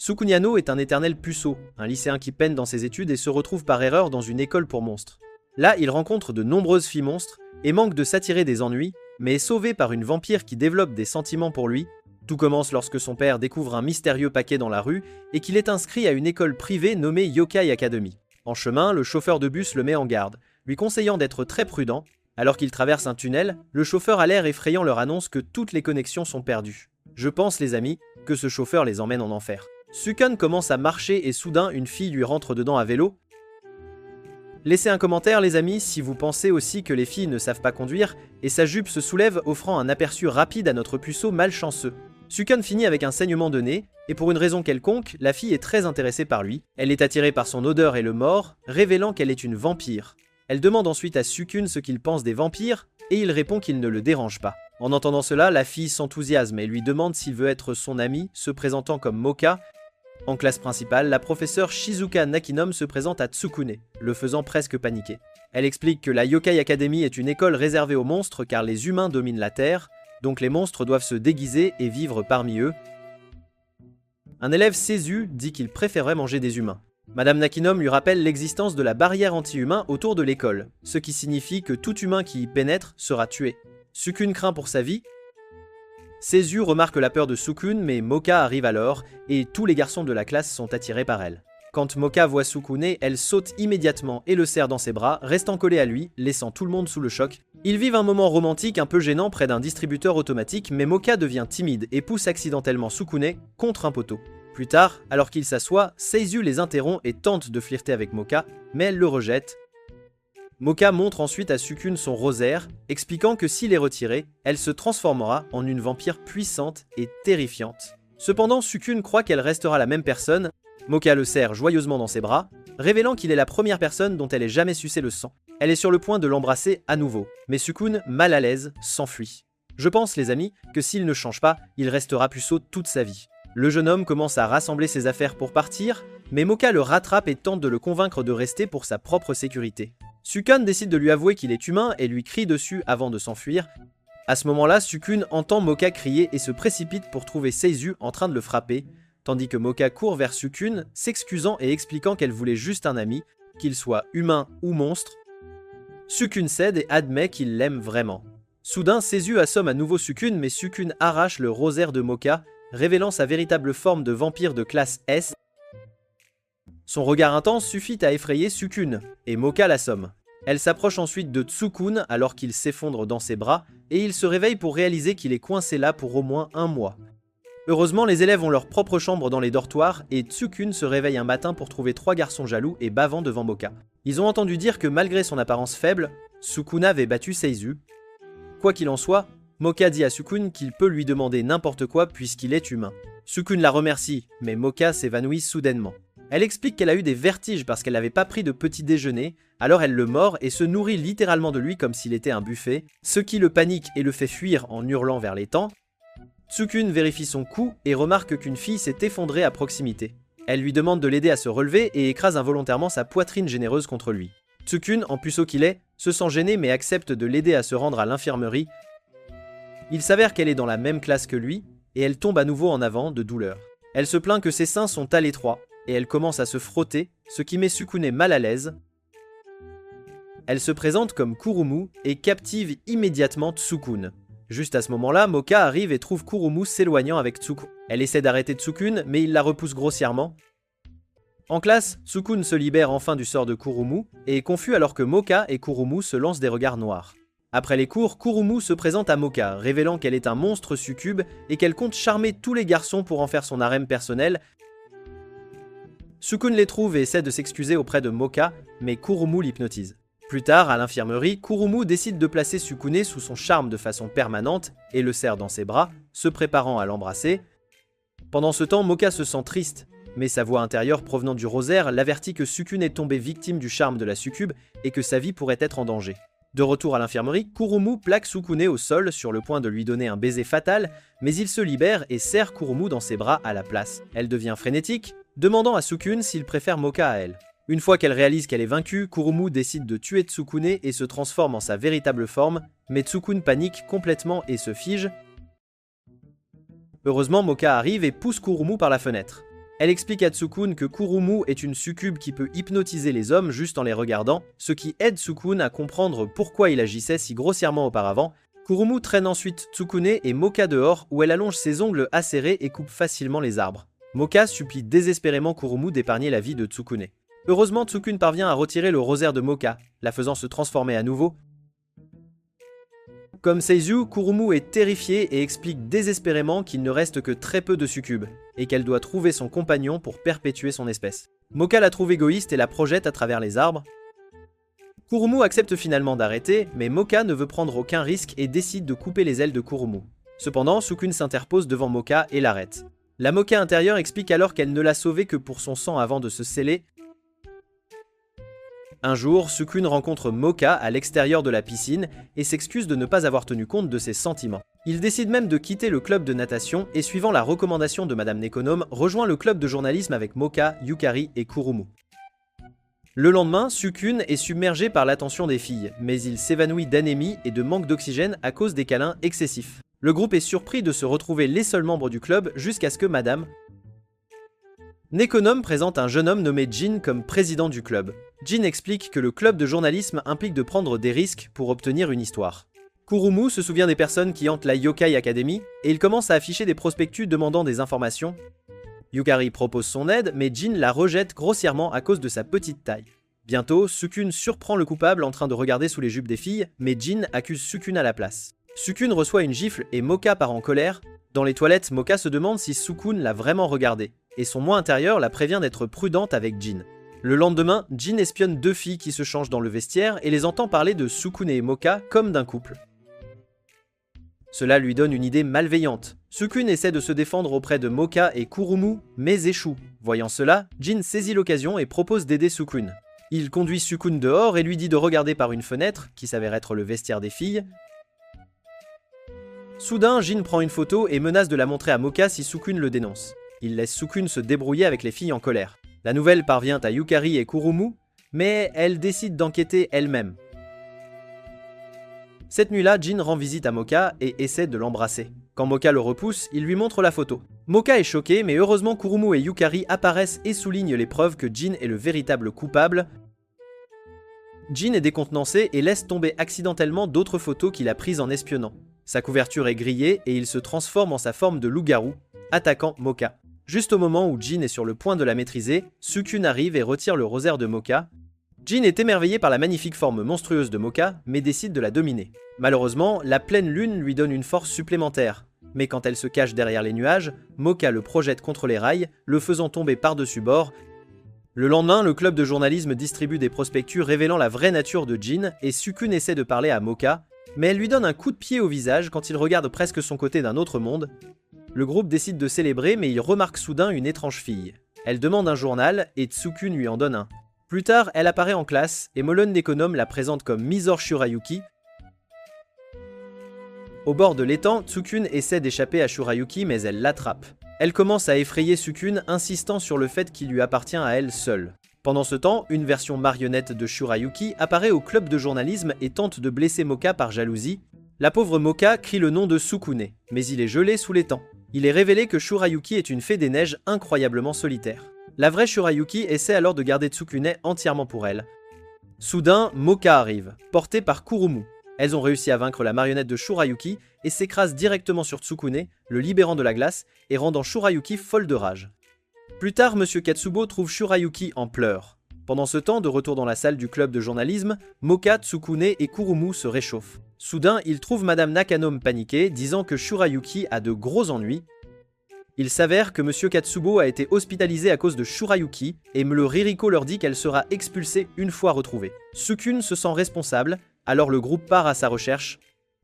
Sukuniano est un éternel puceau, un lycéen qui peine dans ses études et se retrouve par erreur dans une école pour monstres. Là, il rencontre de nombreuses filles monstres et manque de s'attirer des ennuis, mais est sauvé par une vampire qui développe des sentiments pour lui. Tout commence lorsque son père découvre un mystérieux paquet dans la rue et qu'il est inscrit à une école privée nommée Yokai Academy. En chemin, le chauffeur de bus le met en garde, lui conseillant d'être très prudent. Alors qu'il traverse un tunnel, le chauffeur a l'air effrayant leur annonce que toutes les connexions sont perdues. Je pense, les amis, que ce chauffeur les emmène en enfer. Sukun commence à marcher et soudain une fille lui rentre dedans à vélo. Laissez un commentaire les amis si vous pensez aussi que les filles ne savent pas conduire, et sa jupe se soulève offrant un aperçu rapide à notre puceau malchanceux. Sukun finit avec un saignement de nez, et pour une raison quelconque, la fille est très intéressée par lui. Elle est attirée par son odeur et le mord, révélant qu'elle est une vampire. Elle demande ensuite à Sukun ce qu'il pense des vampires, et il répond qu'il ne le dérange pas. En entendant cela, la fille s'enthousiasme et lui demande s'il veut être son ami, se présentant comme Moka. En classe principale, la professeure Shizuka Nakinom se présente à Tsukune, le faisant presque paniquer. Elle explique que la Yokai Academy est une école réservée aux monstres car les humains dominent la Terre, donc les monstres doivent se déguiser et vivre parmi eux. Un élève Seizu dit qu'il préférerait manger des humains. Madame Nakinom lui rappelle l'existence de la barrière anti-humain autour de l'école, ce qui signifie que tout humain qui y pénètre sera tué. Sukun craint pour sa vie. Seizu remarque la peur de Sukun, mais Moka arrive alors, et tous les garçons de la classe sont attirés par elle. Quand Moka voit Sukune, elle saute immédiatement et le serre dans ses bras, restant collée à lui, laissant tout le monde sous le choc. Ils vivent un moment romantique un peu gênant près d'un distributeur automatique, mais Moka devient timide et pousse accidentellement Sukune contre un poteau. Plus tard, alors qu'il s'assoit, Seizu les interrompt et tente de flirter avec Moka, mais elle le rejette. Moka montre ensuite à Sukun son rosaire, expliquant que s'il est retiré, elle se transformera en une vampire puissante et terrifiante. Cependant, Sukun croit qu'elle restera la même personne. Moka le serre joyeusement dans ses bras, révélant qu'il est la première personne dont elle ait jamais sucé le sang. Elle est sur le point de l'embrasser à nouveau, mais Sukun, mal à l'aise, s'enfuit. Je pense, les amis, que s'il ne change pas, il restera puceau toute sa vie. Le jeune homme commence à rassembler ses affaires pour partir, mais Moka le rattrape et tente de le convaincre de rester pour sa propre sécurité. Sukun décide de lui avouer qu'il est humain et lui crie dessus avant de s'enfuir. À ce moment-là, Sukun entend Moka crier et se précipite pour trouver Seizu en train de le frapper, tandis que Moka court vers Sukun, s'excusant et expliquant qu'elle voulait juste un ami, qu'il soit humain ou monstre. Sukun cède et admet qu'il l'aime vraiment. Soudain, Seizu assomme à nouveau Sukun, mais Sukun arrache le rosaire de Moka, révélant sa véritable forme de vampire de classe S. Son regard intense suffit à effrayer Sukun, et Moka l'assomme. Elle s'approche ensuite de Tsukun alors qu'il s'effondre dans ses bras, et il se réveille pour réaliser qu'il est coincé là pour au moins 1 mois. Heureusement, les élèves ont leur propre chambre dans les dortoirs, et Tsukun se réveille un matin pour trouver 3 garçons jaloux et bavant devant Moka. Ils ont entendu dire que malgré son apparence faible, Sukuna avait battu Seizu. Quoi qu'il en soit, Moka dit à Sukun qu'il peut lui demander n'importe quoi puisqu'il est humain. Sukun la remercie, mais Moka s'évanouit soudainement. Elle explique qu'elle a eu des vertiges parce qu'elle n'avait pas pris de petit déjeuner, alors elle le mord et se nourrit littéralement de lui comme s'il était un buffet, ce qui le panique et le fait fuir en hurlant vers l'étang. Tsukun vérifie son coup et remarque qu'une fille s'est effondrée à proximité. Elle lui demande de l'aider à se relever et écrase involontairement sa poitrine généreuse contre lui. Tsukun, en puceau qu'il est, se sent gêné mais accepte de l'aider à se rendre à l'infirmerie. Il s'avère qu'elle est dans la même classe que lui, et elle tombe à nouveau en avant de douleur. Elle se plaint que ses seins sont à l'étroit, et elle commence à se frotter, ce qui met Sukune mal à l'aise. Elle se présente comme Kurumu et captive immédiatement Tsukun. Juste à ce moment-là, Moka arrive et trouve Kurumu s'éloignant avec Tsukun. Elle essaie d'arrêter Tsukun, mais il la repousse grossièrement. En classe, Tsukun se libère enfin du sort de Kurumu, et est confus alors que Moka et Kurumu se lancent des regards noirs. Après les cours, Kurumu se présente à Moka, révélant qu'elle est un monstre succube et qu'elle compte charmer tous les garçons pour en faire son harem personnel. Sukun les trouve et essaie de s'excuser auprès de Moka, mais Kurumu l'hypnotise. Plus tard, à l'infirmerie, Kurumu décide de placer Sukune sous son charme de façon permanente et le serre dans ses bras, se préparant à l'embrasser. Pendant ce temps, Moka se sent triste, mais sa voix intérieure provenant du rosaire l'avertit que Sukune est tombée victime du charme de la succube et que sa vie pourrait être en danger. De retour à l'infirmerie, Kurumu plaque Sukune au sol sur le point de lui donner un baiser fatal, mais il se libère et serre Kurumu dans ses bras à la place. Elle devient frénétique, demandant à Sukun s'il préfère Moka à elle. Une fois qu'elle réalise qu'elle est vaincue, Kurumu décide de tuer Tsukune et se transforme en sa véritable forme, mais Tsukun panique complètement et se fige. Heureusement, Moka arrive et pousse Kurumu par la fenêtre. Elle explique à Tsukun que Kurumu est une succube qui peut hypnotiser les hommes juste en les regardant, ce qui aide Tsukun à comprendre pourquoi il agissait si grossièrement auparavant. Kurumu traîne ensuite Tsukune et Moka dehors où elle allonge ses ongles acérés et coupe facilement les arbres. Moka supplie désespérément Kurumu d'épargner la vie de Tsukune. Heureusement, Tsukune parvient à retirer le rosaire de Moka, la faisant se transformer à nouveau. Comme Seizu, Kurumu est terrifiée et explique désespérément qu'il ne reste que très peu de succubes, et qu'elle doit trouver son compagnon pour perpétuer son espèce. Moka la trouve égoïste et la projette à travers les arbres. Kurumu accepte finalement d'arrêter, mais Moka ne veut prendre aucun risque et décide de couper les ailes de Kurumu. Cependant, Tsukune s'interpose devant Moka et l'arrête. La Moka intérieure explique alors qu'elle ne l'a sauvé que pour son sang avant de se sceller. Un jour, Tsukune rencontre Moka à l'extérieur de la piscine et s'excuse de ne pas avoir tenu compte de ses sentiments. Il décide même de quitter le club de natation et, suivant la recommandation de Madame Nekonom, rejoint le club de journalisme avec Moka, Yukari et Kurumu. Le lendemain, Tsukune est submergé par l'attention des filles, mais il s'évanouit d'anémie et de manque d'oxygène à cause des câlins excessifs. Le groupe est surpris de se retrouver les seuls membres du club jusqu'à ce que Madame Nekonom présente un jeune homme nommé Jin comme président du club. Jin explique que le club de journalisme implique de prendre des risques pour obtenir une histoire. Kurumu se souvient des personnes qui hantent la Yokai Academy et il commence à afficher des prospectus demandant des informations. Yukari propose son aide, mais Jin la rejette grossièrement à cause de sa petite taille. Bientôt, Tsukune surprend le coupable en train de regarder sous les jupes des filles, mais Jin accuse Tsukune à la place. Tsukune reçoit une gifle et Moka part en colère. Dans les toilettes, Moka se demande si Tsukune l'a vraiment regardé, et son moi intérieur la prévient d'être prudente avec Jin. Le lendemain, Jin espionne deux filles qui se changent dans le vestiaire et les entend parler de Tsukune et Moka comme d'un couple. Cela lui donne une idée malveillante. Tsukune essaie de se défendre auprès de Moka et Kurumu, mais échoue. Voyant cela, Jin saisit l'occasion et propose d'aider Tsukune. Il conduit Tsukune dehors et lui dit de regarder par une fenêtre, qui s'avère être le vestiaire des filles. Soudain, Jin prend une photo et menace de la montrer à Moka si Tsukune le dénonce. Il laisse Tsukune se débrouiller avec les filles en colère. La nouvelle parvient à Yukari et Kurumu, mais elle décide d'enquêter elle-même. Cette nuit-là, Jin rend visite à Moka et essaie de l'embrasser. Quand Moka le repousse, il lui montre la photo. Moka est choqué, mais heureusement Kurumu et Yukari apparaissent et soulignent les preuves que Jin est le véritable coupable. Jin est décontenancé et laisse tomber accidentellement d'autres photos qu'il a prises en espionnant. Sa couverture est grillée et il se transforme en sa forme de loup-garou, attaquant Moka. Juste au moment où Jin est sur le point de la maîtriser, Tsukune arrive et retire le rosaire de Moka. Jin est émerveillé par la magnifique forme monstrueuse de Moka, mais décide de la dominer. Malheureusement, la pleine lune lui donne une force supplémentaire. Mais quand elle se cache derrière les nuages, Moka le projette contre les rails, le faisant tomber par-dessus bord. Le lendemain, le club de journalisme distribue des prospectus révélant la vraie nature de Jin, et Tsukune essaie de parler à Moka, mais elle lui donne un coup de pied au visage quand il regarde presque son côté d'un autre monde. Le groupe décide de célébrer, mais il remarque soudain une étrange fille. Elle demande un journal, et Tsukune lui en donne un. Plus tard, elle apparaît en classe, et Molon Nekonom la présente comme Misor Shurayuki. Au bord de l'étang, Tsukune essaie d'échapper à Shurayuki, mais elle l'attrape. Elle commence à effrayer Tsukune, insistant sur le fait qu'il lui appartient à elle seule. Pendant ce temps, une version marionnette de Shurayuki apparaît au club de journalisme et tente de blesser Moka par jalousie. La pauvre Moka crie le nom de Tsukune, mais il est gelé sous l'étang. Il est révélé que Shurayuki est une fée des neiges incroyablement solitaire. La vraie Shurayuki essaie alors de garder Tsukune entièrement pour elle. Soudain, Moka arrive, portée par Kurumu. Elles ont réussi à vaincre la marionnette de Shurayuki et s'écrasent directement sur Tsukune, le libérant de la glace et rendant Shurayuki folle de rage. Plus tard, Monsieur Katsubo trouve Shurayuki en pleurs. Pendant ce temps, de retour dans la salle du club de journalisme, Moka, Tsukune et Kurumu se réchauffent. Soudain, ils trouvent Madame Nakanom paniquée, disant que Shurayuki a de gros ennuis. Il s'avère que Monsieur Katsubo a été hospitalisé à cause de Shurayuki, et le Ririko leur dit qu'elle sera expulsée une fois retrouvée. Tsukune se sent responsable, alors le groupe part à sa recherche.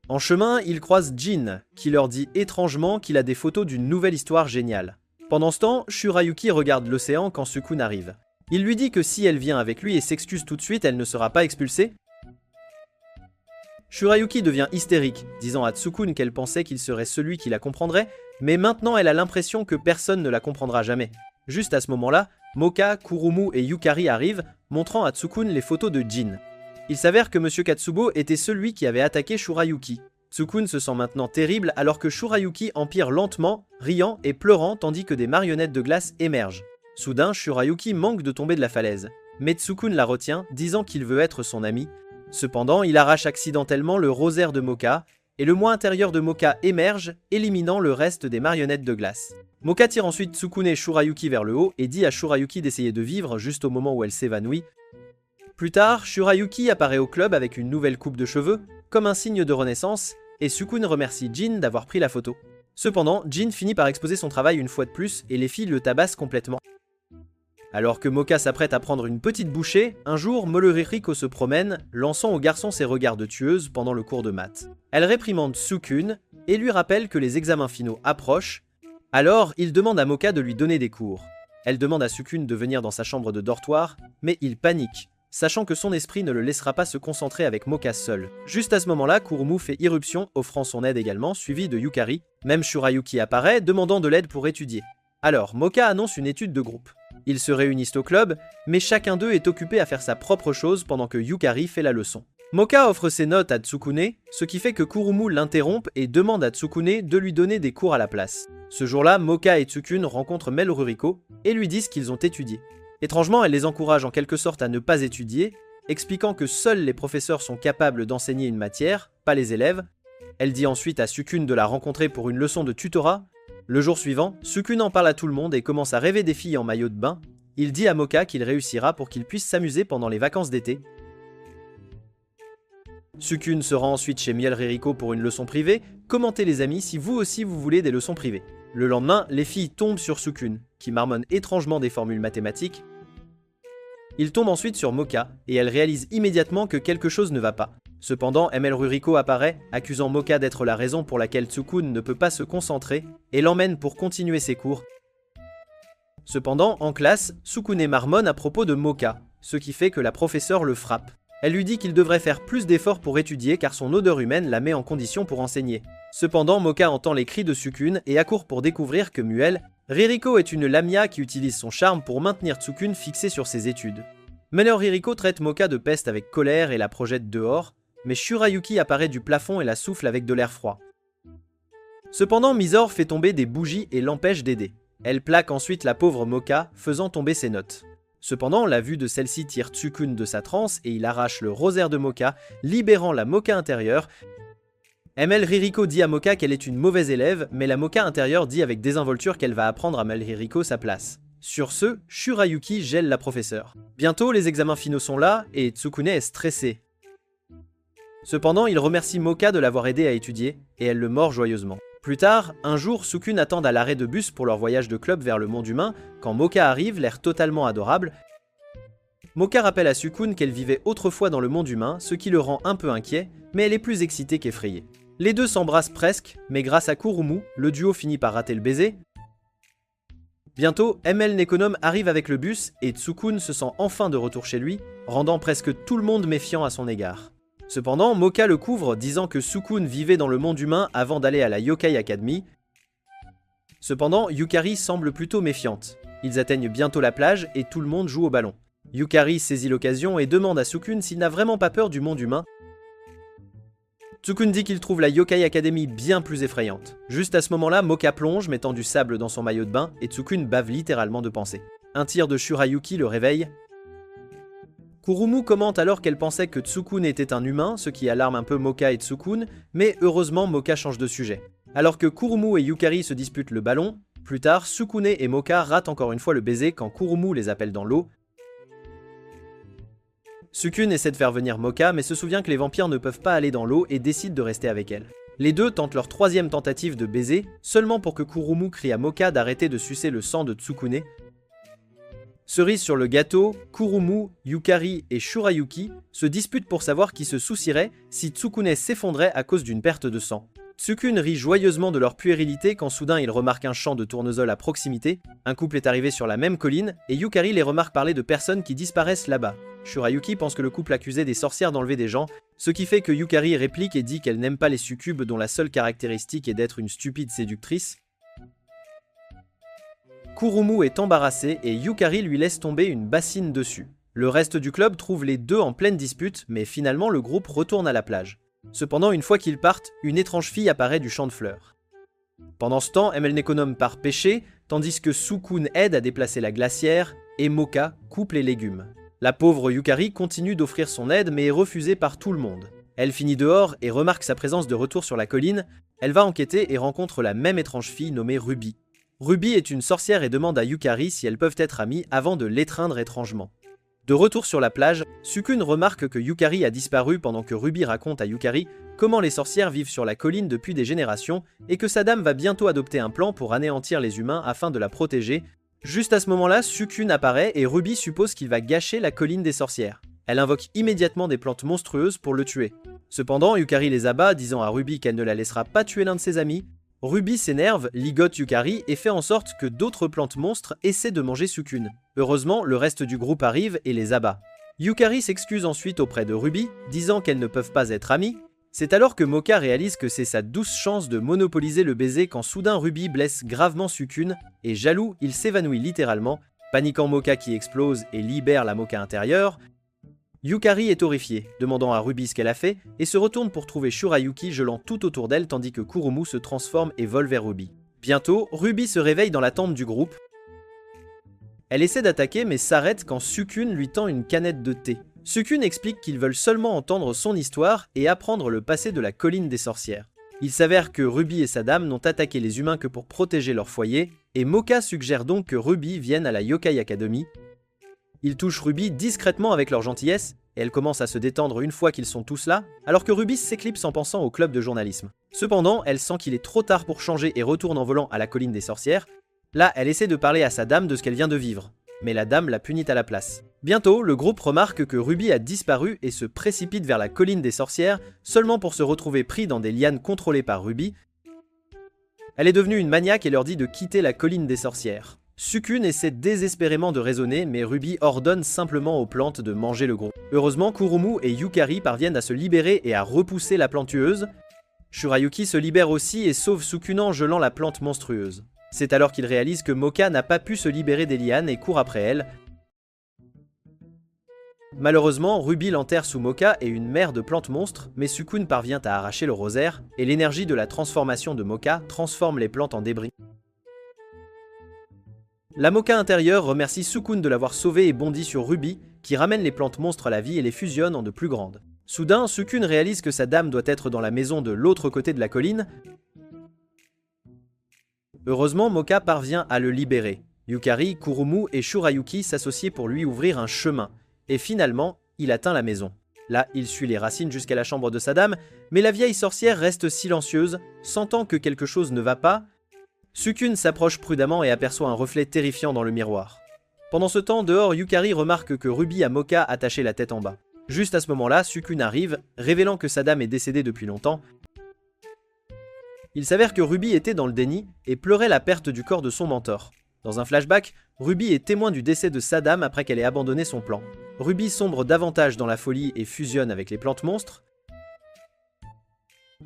En chemin, ils croisent Jin, qui leur dit étrangement qu'il a des photos d'une nouvelle histoire géniale. Pendant ce temps, Shurayuki regarde l'océan quand Tsukune arrive. Il lui dit que si elle vient avec lui et s'excuse tout de suite, elle ne sera pas expulsée. Shurayuki devient hystérique, disant à Tsukune qu'elle pensait qu'il serait celui qui la comprendrait, mais maintenant elle a l'impression que personne ne la comprendra jamais. Juste à ce moment-là, Moka, Kurumu et Yukari arrivent, montrant à Tsukune les photos de Jin. Il s'avère que Monsieur Katsubo était celui qui avait attaqué Shurayuki. Tsukun se sent maintenant terrible alors que Shurayuki empire lentement, riant et pleurant tandis que des marionnettes de glace émergent. Soudain, Shurayuki manque de tomber de la falaise, mais Tsukun la retient, disant qu'il veut être son ami. Cependant, il arrache accidentellement le rosaire de Moka, et le moi intérieur de Moka émerge, éliminant le reste des marionnettes de glace. Moka tire ensuite Tsukune et Shurayuki vers le haut et dit à Shurayuki d'essayer de vivre juste au moment où elle s'évanouit. Plus tard, Shurayuki apparaît au club avec une nouvelle coupe de cheveux, comme un signe de renaissance, et Tsukune remercie Jin d'avoir pris la photo. Cependant, Jin finit par exposer son travail une fois de plus et les filles le tabassent complètement. Alors que Moka s'apprête à prendre une petite bouchée, un jour, Moleriko se promène, lançant au garçon ses regards de tueuse pendant le cours de maths. Elle réprimande Tsukune et lui rappelle que les examens finaux approchent. Alors, il demande à Moka de lui donner des cours. Elle demande à Tsukune de venir dans sa chambre de dortoir, mais il panique, sachant que son esprit ne le laissera pas se concentrer avec Moka seul. Juste à ce moment-là, Kurumu fait irruption, offrant son aide également, suivi de Yukari. Même Shurayuki apparaît, demandant de l'aide pour étudier. Alors, Moka annonce une étude de groupe. Ils se réunissent au club, mais chacun d'eux est occupé à faire sa propre chose pendant que Yukari fait la leçon. Moka offre ses notes à Tsukune, ce qui fait que Kurumu l'interrompt et demande à Tsukune de lui donner des cours à la place. Ce jour-là, Moka et Tsukune rencontrent Melruriko et lui disent qu'ils ont étudié. Étrangement, elle les encourage en quelque sorte à ne pas étudier, expliquant que seuls les professeurs sont capables d'enseigner une matière, pas les élèves. Elle dit ensuite à Tsukune de la rencontrer pour une leçon de tutorat. Le jour suivant, Tsukune en parle à tout le monde et commence à rêver des filles en maillot de bain. Il dit à Moka qu'il réussira pour qu'il puisse s'amuser pendant les vacances d'été. Tsukune se rend ensuite chez Melruriko pour une leçon privée. Commentez les amis si vous aussi vous voulez des leçons privées. Le lendemain, les filles tombent sur Tsukune, qui marmonne étrangement des formules mathématiques. Ils tombent ensuite sur Moka, et elle réalise immédiatement que quelque chose ne va pas. Cependant, Melruriko apparaît, accusant Moka d'être la raison pour laquelle Tsukune ne peut pas se concentrer, et l'emmène pour continuer ses cours. Cependant, en classe, Tsukune marmonne à propos de Moka, ce qui fait que la professeure le frappe. Elle lui dit qu'il devrait faire plus d'efforts pour étudier car son odeur humaine la met en condition pour enseigner. Cependant, Moka entend les cris de Tsukune et accourt pour découvrir que Melruriko est une lamia qui utilise son charme pour maintenir Tsukune fixée sur ses études. Melruriko traite Moka de peste avec colère et la projette dehors, mais Shurayuki apparaît du plafond et la souffle avec de l'air froid. Cependant, Mizore fait tomber des bougies et l'empêche d'aider. Elle plaque ensuite la pauvre Moka, faisant tomber ses notes. Cependant, la vue de celle-ci tire Tsukune de sa transe et il arrache le rosaire de Moka, libérant la Moka intérieure. Melruriko dit à Moka qu'elle est une mauvaise élève, mais la Moka intérieure dit avec désinvolture qu'elle va apprendre à Melruriko sa place. Sur ce, Shurayuki gèle la professeure. Bientôt, les examens finaux sont là et Tsukune est stressée. Cependant, il remercie Moka de l'avoir aidé à étudier et elle le mord joyeusement. Plus tard, un jour, Tsukune attend à l'arrêt de bus pour leur voyage de club vers le monde humain, quand Moka arrive, l'air totalement adorable. Moka rappelle à Tsukune qu'elle vivait autrefois dans le monde humain, ce qui le rend un peu inquiet, mais elle est plus excitée qu'effrayée. Les deux s'embrassent presque, mais grâce à Kurumu, le duo finit par rater le baiser. Bientôt, ML Nekonom arrive avec le bus et Tsukune se sent enfin de retour chez lui, rendant presque tout le monde méfiant à son égard. Cependant, Moka le couvre, disant que Tsukune vivait dans le monde humain avant d'aller à la Yokai Academy. Cependant, Yukari semble plutôt méfiante. Ils atteignent bientôt la plage et tout le monde joue au ballon. Yukari saisit l'occasion et demande à Tsukune s'il n'a vraiment pas peur du monde humain. Tsukune dit qu'il trouve la Yokai Academy bien plus effrayante. Juste à ce moment-là, Moka plonge, mettant du sable dans son maillot de bain, et Tsukune bave littéralement de pensée. Un tir de Shurayuki le réveille. Kurumu commente alors qu'elle pensait que Tsukune était un humain, ce qui alarme un peu Moka et Tsukune, mais heureusement Moka change de sujet. Alors que Kurumu et Yukari se disputent le ballon, plus tard, Tsukune et Moka ratent encore une fois le baiser quand Kurumu les appelle dans l'eau. Tsukune essaie de faire venir Moka, mais se souvient que les vampires ne peuvent pas aller dans l'eau et décide de rester avec elle. Les deux tentent leur troisième tentative de baiser, seulement pour que Kurumu crie à Moka d'arrêter de sucer le sang de Tsukune. Cerise sur le gâteau, Kurumu, Yukari et Shurayuki se disputent pour savoir qui se soucierait si Tsukune s'effondrait à cause d'une perte de sang. Tsukune rit joyeusement de leur puérilité quand soudain il remarque un champ de tournesol à proximité. Un couple est arrivé sur la même colline et Yukari les remarque parler de personnes qui disparaissent là-bas. Shurayuki pense que le couple accusait des sorcières d'enlever des gens, ce qui fait que Yukari réplique et dit qu'elle n'aime pas les succubes dont la seule caractéristique est d'être une stupide séductrice. Kurumu est embarrassé et Yukari lui laisse tomber une bassine dessus. Le reste du club trouve les deux en pleine dispute, mais finalement le groupe retourne à la plage. Cependant, une fois qu'ils partent, une étrange fille apparaît du champ de fleurs. Pendant ce temps, Emelnekonom part pêcher, tandis que Sukun aide à déplacer la glacière et Moka coupe les légumes. La pauvre Yukari continue d'offrir son aide mais est refusée par tout le monde. Elle finit dehors et remarque sa présence de retour sur la colline. Elle va enquêter et rencontre la même étrange fille nommée Ruby. Ruby est une sorcière et demande à Yukari si elles peuvent être amies avant de l'étreindre étrangement. De retour sur la plage, Sukun remarque que Yukari a disparu pendant que Ruby raconte à Yukari comment les sorcières vivent sur la colline depuis des générations et que sa dame va bientôt adopter un plan pour anéantir les humains afin de la protéger. Juste à ce moment-là, Sukun apparaît et Ruby suppose qu'il va gâcher la colline des sorcières. Elle invoque immédiatement des plantes monstrueuses pour le tuer. Cependant, Yukari les abat, disant à Ruby qu'elle ne la laissera pas tuer l'un de ses amis. Ruby s'énerve, ligote Yukari et fait en sorte que d'autres plantes monstres essaient de manger Sukun. Heureusement, le reste du groupe arrive et les abat. Yukari s'excuse ensuite auprès de Ruby, disant qu'elles ne peuvent pas être amies. C'est alors que Moka réalise que c'est sa douce chance de monopoliser le baiser quand soudain Ruby blesse gravement Sukun, et jaloux, il s'évanouit littéralement, paniquant Moka qui explose et libère la Moka intérieure. Yukari est horrifiée, demandant à Ruby ce qu'elle a fait, et se retourne pour trouver Shurayuki gelant tout autour d'elle tandis que Kurumu se transforme et vole vers Ruby. Bientôt, Ruby se réveille dans la tente du groupe. Elle essaie d'attaquer mais s'arrête quand Sukun lui tend une canette de thé. Sukun explique qu'ils veulent seulement entendre son histoire et apprendre le passé de la colline des sorcières. Il s'avère que Ruby et sa dame n'ont attaqué les humains que pour protéger leur foyer, et Moka suggère donc que Ruby vienne à la Yokai Academy. Ils touchent Ruby discrètement avec leur gentillesse, et elle commence à se détendre une fois qu'ils sont tous là, alors que Ruby s'éclipse en pensant au club de journalisme. Cependant, elle sent qu'il est trop tard pour changer et retourne en volant à la colline des sorcières. Là, elle essaie de parler à sa dame de ce qu'elle vient de vivre, mais la dame la punit à la place. Bientôt, le groupe remarque que Ruby a disparu et se précipite vers la colline des sorcières, seulement pour se retrouver pris dans des lianes contrôlées par Ruby. Elle est devenue une maniaque et leur dit de quitter la colline des sorcières. Sukun essaie désespérément de raisonner, mais Ruby ordonne simplement aux plantes de manger le groupe. Heureusement, Kurumu et Yukari parviennent à se libérer et à repousser la plante tueuse. Shurayuki se libère aussi et sauve Sukun en gelant la plante monstrueuse. C'est alors qu'il réalise que Moka n'a pas pu se libérer des lianes et court après elle. Malheureusement, Ruby l'enterre sous Moka et une mer de plantes monstres, mais Sukun parvient à arracher le rosaire, et l'énergie de la transformation de Moka transforme les plantes en débris. La Moka intérieure remercie Sukun de l'avoir sauvée et bondit sur Ruby, qui ramène les plantes monstres à la vie et les fusionne en de plus grandes. Soudain, Sukun réalise que sa dame doit être dans la maison de l'autre côté de la colline. Heureusement, Moka parvient à le libérer. Yukari, Kurumu et Shurayuki s'associent pour lui ouvrir un chemin. Et finalement, il atteint la maison. Là, il suit les racines jusqu'à la chambre de sa dame, mais la vieille sorcière reste silencieuse, sentant que quelque chose ne va pas. Sukun s'approche prudemment et aperçoit un reflet terrifiant dans le miroir. Pendant ce temps, dehors, Yukari remarque que Ruby a Moka attaché la tête en bas. Juste à ce moment-là, Sukun arrive, révélant que sa dame est décédée depuis longtemps. Il s'avère que Ruby était dans le déni et pleurait la perte du corps de son mentor. Dans un flashback, Ruby est témoin du décès de sa dame après qu'elle ait abandonné son plan. Ruby sombre davantage dans la folie et fusionne avec les plantes monstres.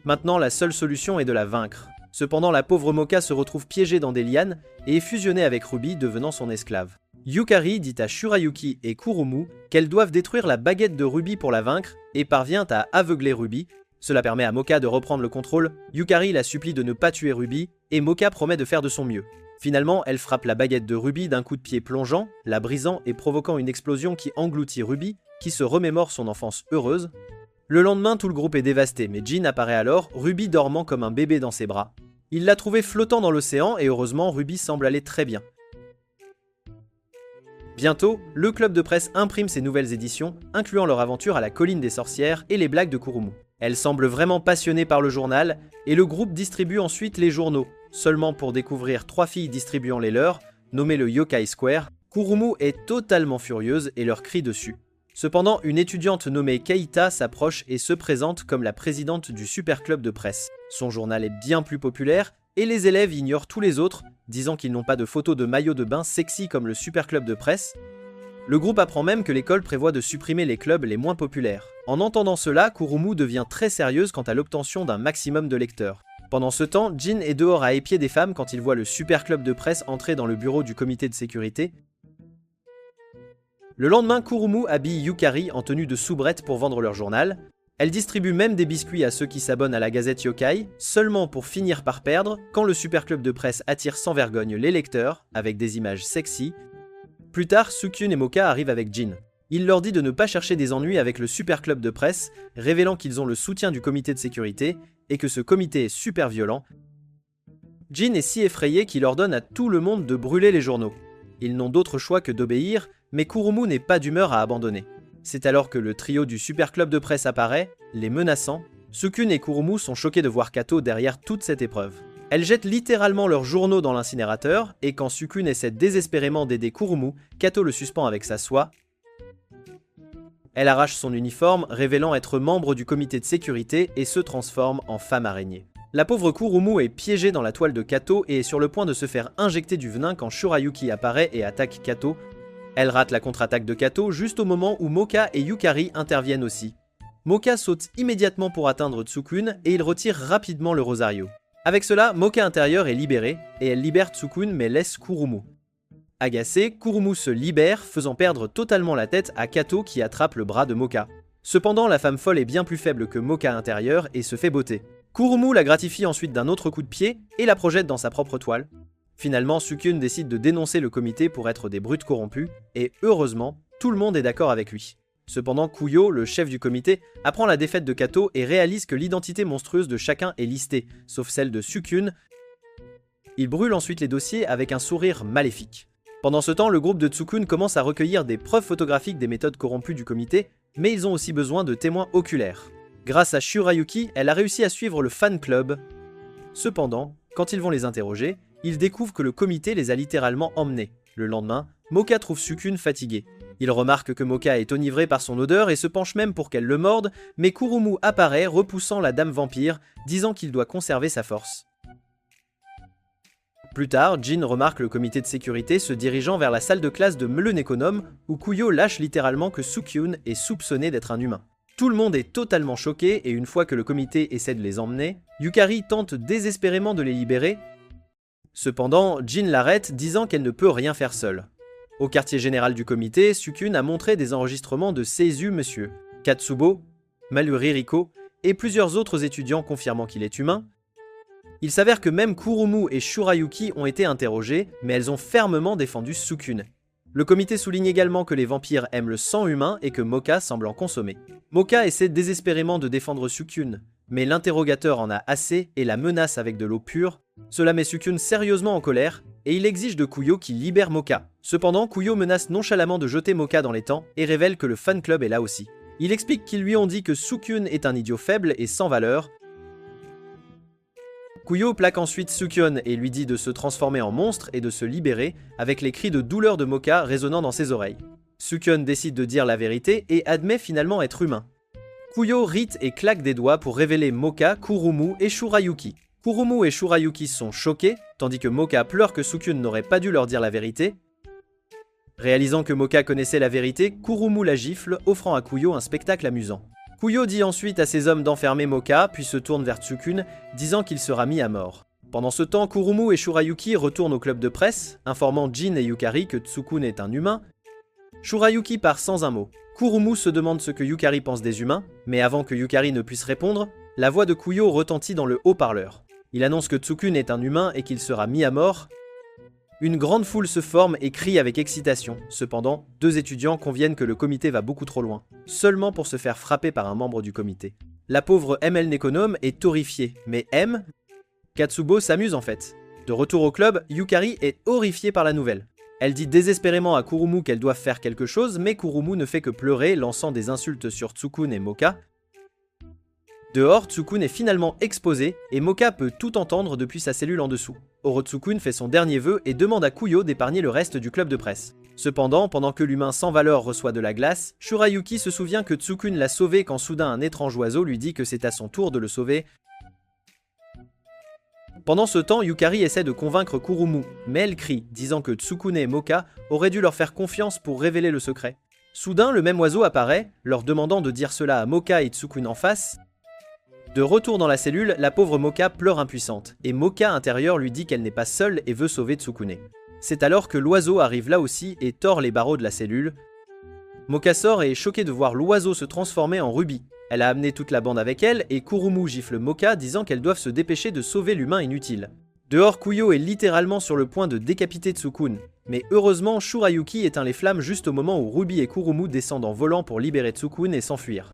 Maintenant, la seule solution est de la vaincre. Cependant, la pauvre Moka se retrouve piégée dans des lianes et est fusionnée avec Ruby, devenant son esclave. Yukari dit à Shurayuki et Kurumu qu'elles doivent détruire la baguette de Ruby pour la vaincre et parvient à aveugler Ruby. Cela permet à Moka de reprendre le contrôle. Yukari la supplie de ne pas tuer Ruby et Moka promet de faire de son mieux. Finalement, elle frappe la baguette de Ruby d'un coup de pied plongeant, la brisant et provoquant une explosion qui engloutit Ruby, qui se remémore son enfance heureuse. Le lendemain, tout le groupe est dévasté, mais Jin apparaît alors, Ruby dormant comme un bébé dans ses bras. Il l'a trouvée flottant dans l'océan et heureusement, Ruby semble aller très bien. Bientôt, le club de presse imprime ses nouvelles éditions, incluant leur aventure à la colline des sorcières et les blagues de Kurumu. Elle semble vraiment passionnée par le journal, et le groupe distribue ensuite les journaux, seulement pour découvrir 3 filles distribuant les leurs, nommées le Yokai Square. Kurumu est totalement furieuse et leur crie dessus. Cependant, une étudiante nommée Keita s'approche et se présente comme la présidente du super club de presse. Son journal est bien plus populaire, et les élèves ignorent tous les autres, disant qu'ils n'ont pas de photos de maillots de bain sexy comme le super club de presse. Le groupe apprend même que l'école prévoit de supprimer les clubs les moins populaires. En entendant cela, Kurumu devient très sérieuse quant à l'obtention d'un maximum de lecteurs. Pendant ce temps, Jin est dehors à épier des femmes quand il voit le super club de presse entrer dans le bureau du comité de sécurité. Le lendemain, Kurumu habille Yukari en tenue de soubrette pour vendre leur journal. Elle distribue même des biscuits à ceux qui s'abonnent à la Gazette Yokai, seulement pour finir par perdre quand le super club de presse attire sans vergogne les lecteurs avec des images sexy. Plus tard, Sukyun et Mocha arrivent avec Jin. Il leur dit de ne pas chercher des ennuis avec le super club de presse, révélant qu'ils ont le soutien du comité de sécurité et que ce comité est super violent. Jin est si effrayé qu'il ordonne à tout le monde de brûler les journaux. Ils n'ont d'autre choix que d'obéir, mais Kurumu n'est pas d'humeur à abandonner. C'est alors que le trio du super club de presse apparaît, les menaçant. Sukyun et Kurumu sont choqués de voir Kato derrière toute cette épreuve. Elles jettent littéralement leurs journaux dans l'incinérateur, et quand Sukyun essaie désespérément d'aider Kurumu, Kato le suspend avec sa soie. Elle arrache son uniforme, révélant être membre du comité de sécurité et se transforme en femme araignée. La pauvre Kurumu est piégée dans la toile de Kato et est sur le point de se faire injecter du venin quand Shurayuki apparaît et attaque Kato. Elle rate la contre-attaque de Kato juste au moment où Mocha et Yukari interviennent aussi. Mocha saute immédiatement pour atteindre Tsukun et il retire rapidement le rosario. Avec cela, Mocha intérieur est libérée et elle libère Tsukun mais laisse Kurumu. Agacée, Kurumu se libère, faisant perdre totalement la tête à Kato qui attrape le bras de Mocha. Cependant, la femme folle est bien plus faible que Mocha intérieur et se fait botter. Kurumu la gratifie ensuite d'un autre coup de pied et la projette dans sa propre toile. Finalement, Sukyun décide de dénoncer le comité pour être des brutes corrompus, et heureusement, tout le monde est d'accord avec lui. Cependant, Kuyo, le chef du comité, apprend la défaite de Kato et réalise que l'identité monstrueuse de chacun est listée, sauf celle de Sukyun. Il brûle ensuite les dossiers avec un sourire maléfique. Pendant ce temps, le groupe de Tsukun commence à recueillir des preuves photographiques des méthodes corrompues du comité, mais ils ont aussi besoin de témoins oculaires. Grâce à Shurayuki, elle a réussi à suivre le fan club. Cependant, quand ils vont les interroger, ils découvrent que le comité les a littéralement emmenés. Le lendemain, Mocha trouve Sukyun fatigué. Il remarque que Mocha est enivrée par son odeur et se penche même pour qu'elle le morde, mais Kurumu apparaît, repoussant la dame vampire, disant qu'il doit conserver sa force. Plus tard, Jin remarque le comité de sécurité se dirigeant vers la salle de classe de le Nekonome, où Kuyo lâche littéralement que Sukyun est soupçonné d'être un humain. Tout le monde est totalement choqué et une fois que le comité essaie de les emmener, Yukari tente désespérément de les libérer. Cependant, Jin l'arrête, disant qu'elle ne peut rien faire seule. Au quartier général du comité, Sukyun a montré des enregistrements de Seizu Monsieur, Katsubo, Maluri Riko et plusieurs autres étudiants confirmant qu'il est humain. Il s'avère que même Kurumu et Shurayuki ont été interrogées, mais elles ont fermement défendu Sukyun. Le comité souligne également que les vampires aiment le sang humain et que Mocha semble en consommer. Mocha essaie désespérément de défendre Sukyun, mais l'interrogateur en a assez et la menace avec de l'eau pure. Cela met Sukyun sérieusement en colère, et il exige de Kuyo qu'il libère Mocha. Cependant, Kuyo menace nonchalamment de jeter Mocha dans l'étang et révèle que le fan club est là aussi. Il explique qu'ils lui ont dit que Sukyun est un idiot faible et sans valeur. Kuyo plaque ensuite Sukyun et lui dit de se transformer en monstre et de se libérer, avec les cris de douleur de Mocha résonnant dans ses oreilles. Sukyun décide de dire la vérité et admet finalement être humain. Kuyo rit et claque des doigts pour révéler Mocha, Kurumu et Shurayuki. Kurumu et Shurayuki sont choqués, tandis que Mocha pleure que Sukyun n'aurait pas dû leur dire la vérité. Réalisant que Mocha connaissait la vérité, Kurumu la gifle, offrant à Kuyo un spectacle amusant. Kuyo dit ensuite à ses hommes d'enfermer Mocha, puis se tourne vers Tsukun, disant qu'il sera mis à mort. Pendant ce temps, Kurumu et Shurayuki retournent au club de presse, informant Jin et Yukari que Tsukun est un humain. Shurayuki part sans un mot. Kurumu se demande ce que Yukari pense des humains, mais avant que Yukari ne puisse répondre, la voix de Kuyo retentit dans le haut-parleur. Il annonce que Tsukun est un humain et qu'il sera mis à mort. Une grande foule se forme et crie avec excitation. Cependant, deux étudiants conviennent que le comité va beaucoup trop loin, seulement pour se faire frapper par un membre du comité. La pauvre ML Nekonome est horrifiée, mais M, Katsubo s'amuse en fait. De retour au club, Yukari est horrifiée par la nouvelle. Elle dit désespérément à Kurumu qu'elle doit faire quelque chose, mais Kurumu ne fait que pleurer, lançant des insultes sur Tsukun et Mocha. Dehors, Tsukun est finalement exposé, et Mocha peut tout entendre depuis sa cellule en dessous. Orotsukun fait son dernier vœu et demande à Kuyo d'épargner le reste du club de presse. Cependant, pendant que l'humain sans valeur reçoit de la glace, Shurayuki se souvient que Tsukun l'a sauvé quand soudain un étrange oiseau lui dit que c'est à son tour de le sauver. Pendant ce temps, Yukari essaie de convaincre Kurumu, mais elle crie, disant que Tsukune et Mocha auraient dû leur faire confiance pour révéler le secret. Soudain, le même oiseau apparaît, leur demandant de dire cela à Mocha et Tsukun en face. De retour dans la cellule, la pauvre Mocha pleure impuissante, et Mocha intérieur lui dit qu'elle n'est pas seule et veut sauver Tsukune. C'est alors que l'oiseau arrive là aussi et tord les barreaux de la cellule. Mocha sort et est choquée de voir l'oiseau se transformer en rubis. Elle a amené toute la bande avec elle et Kurumu gifle Moka disant qu'elles doivent se dépêcher de sauver l'humain inutile. Dehors, Kuyo est littéralement sur le point de décapiter Tsukune, mais heureusement Shurayuki éteint les flammes juste au moment où Ruby et Kurumu descendent en volant pour libérer Tsukune et s'enfuir.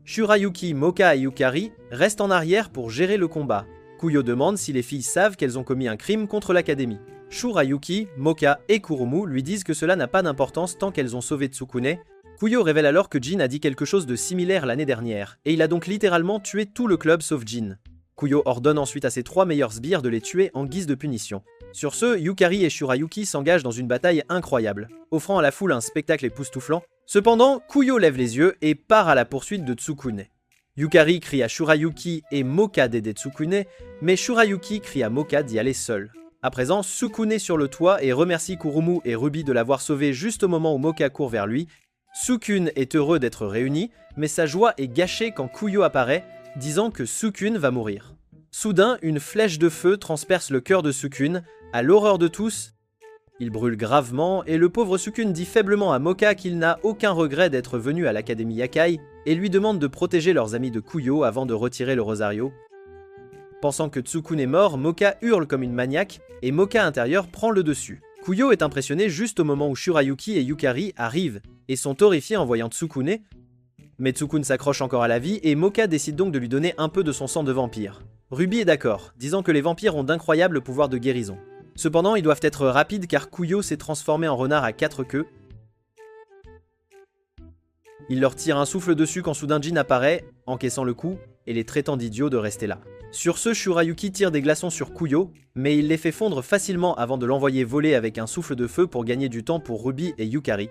Shurayuki, Moka et Yukari restent en arrière pour gérer le combat. Kuyo demande si les filles savent qu'elles ont commis un crime contre l'académie. Shurayuki, Moka et Kurumu lui disent que cela n'a pas d'importance tant qu'elles ont sauvé Tsukune. Kuyo révèle alors que Jin a dit quelque chose de similaire l'année dernière, et il a donc littéralement tué tout le club sauf Jin. Kuyo ordonne ensuite à ses 3 meilleurs sbires de les tuer en guise de punition. Sur ce, Yukari et Shurayuki s'engagent dans une bataille incroyable, offrant à la foule un spectacle époustouflant. Cependant, Kuyo lève les yeux et part à la poursuite de Tsukune. Yukari crie à Shurayuki et Moka d'aider Tsukune, mais Shurayuki crie à Moka d'y aller seul. À présent, Tsukune est sur le toit et remercie Kurumu et Ruby de l'avoir sauvé juste au moment où Moka court vers lui. Sukune est heureux d'être réuni, mais sa joie est gâchée quand Kuyo apparaît, disant que Sukune va mourir. Soudain, une flèche de feu transperce le cœur de Sukune. À l'horreur de tous, il brûle gravement et le pauvre Sukune dit faiblement à Moka qu'il n'a aucun regret d'être venu à l'Académie Yakai et lui demande de protéger leurs amis de Kuyo avant de retirer le rosario. Pensant que Tsukune est mort, Moka hurle comme une maniaque et Moka intérieur prend le dessus. Kuyo est impressionné juste au moment où Shurayuki et Yukari arrivent et sont horrifiés en voyant Tsukune, mais Tsukune s'accroche encore à la vie et Moka décide donc de lui donner un peu de son sang de vampire. Ruby est d'accord, disant que les vampires ont d'incroyables pouvoirs de guérison. Cependant, ils doivent être rapides car Kuyo s'est transformé en renard à 4 queues. Il leur tire un souffle dessus quand soudain Jin apparaît, encaissant le coup, et les traitant d'idiots de rester là. Sur ce, Shurayuki tire des glaçons sur Kuyo, mais il les fait fondre facilement avant de l'envoyer voler avec un souffle de feu pour gagner du temps pour Ruby et Yukari.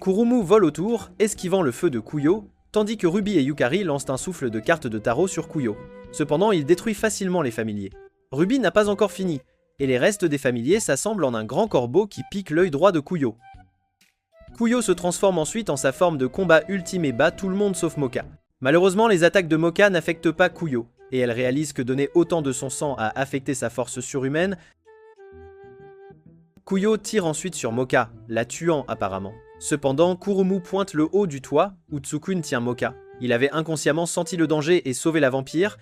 Kurumu vole autour, esquivant le feu de Kuyo, tandis que Ruby et Yukari lancent un souffle de cartes de tarot sur Kuyo. Cependant, il détruit facilement les familiers. Ruby n'a pas encore fini, et les restes des familiers s'assemblent en un grand corbeau qui pique l'œil droit de Kuyo. Kuyo se transforme ensuite en sa forme de combat ultime et bat tout le monde sauf Moka. Malheureusement, les attaques de Moka n'affectent pas Kuyo, et elle réalise que donner autant de son sang a affecté sa force surhumaine. Kuyo tire ensuite sur Moka, la tuant apparemment. Cependant, Kurumu pointe le haut du toit où Tsukune tient Moka. Il avait inconsciemment senti le danger et sauvé la vampire.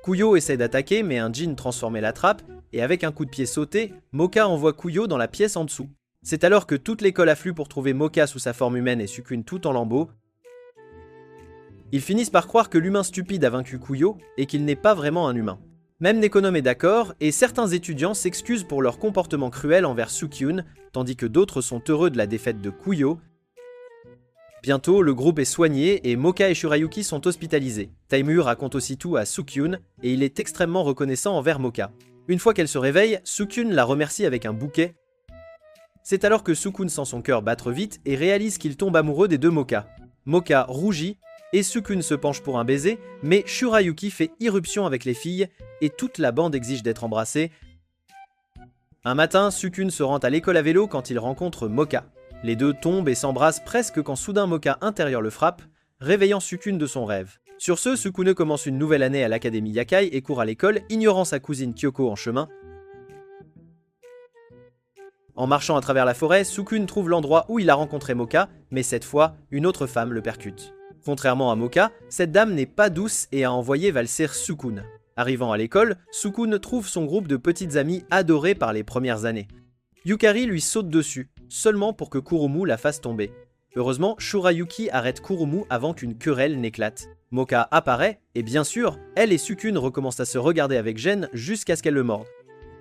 Kuyo essaie d'attaquer, mais un djinn transformé l'attrape, et avec un coup de pied sauté, Moka envoie Kuyo dans la pièce en dessous. C'est alors que toute l'école afflue pour trouver Moka sous sa forme humaine et Sukune tout en lambeaux. Ils finissent par croire que l'humain stupide a vaincu Kuyo et qu'il n'est pas vraiment un humain. Même Nekonom est d'accord, et certains étudiants s'excusent pour leur comportement cruel envers Sukyun, tandis que d'autres sont heureux de la défaite de Kuyo. Bientôt, le groupe est soigné et Moka et Shurayuki sont hospitalisés. Taimu raconte aussi tout à Sukyun et il est extrêmement reconnaissant envers Moka. Une fois qu'elle se réveille, Sukyun la remercie avec un bouquet. C'est alors que Sukune sent son cœur battre vite et réalise qu'il tombe amoureux des deux Moka. Moka rougit et Sukune se penche pour un baiser, mais Shurayuki fait irruption avec les filles et toute la bande exige d'être embrassée. Un matin, Sukune se rend à l'école à vélo quand il rencontre Moka. Les deux tombent et s'embrassent presque quand soudain Moka intérieur le frappe, réveillant Sukune de son rêve. Sur ce, Sukune commence une nouvelle année à l'Académie Yakai et court à l'école, ignorant sa cousine Kyoko en chemin. En marchant à travers la forêt, Sukune trouve l'endroit où il a rencontré Moka, mais cette fois, une autre femme le percute. Contrairement à Moka, cette dame n'est pas douce et a envoyé valser Sukune. Arrivant à l'école, Sukune trouve son groupe de petites amies adorées par les premières années. Yukari lui saute dessus, seulement pour que Kurumu la fasse tomber. Heureusement, Shurayuki arrête Kurumu avant qu'une querelle n'éclate. Moka apparaît, et bien sûr, elle et Sukune recommencent à se regarder avec gêne jusqu'à ce qu'elle le morde.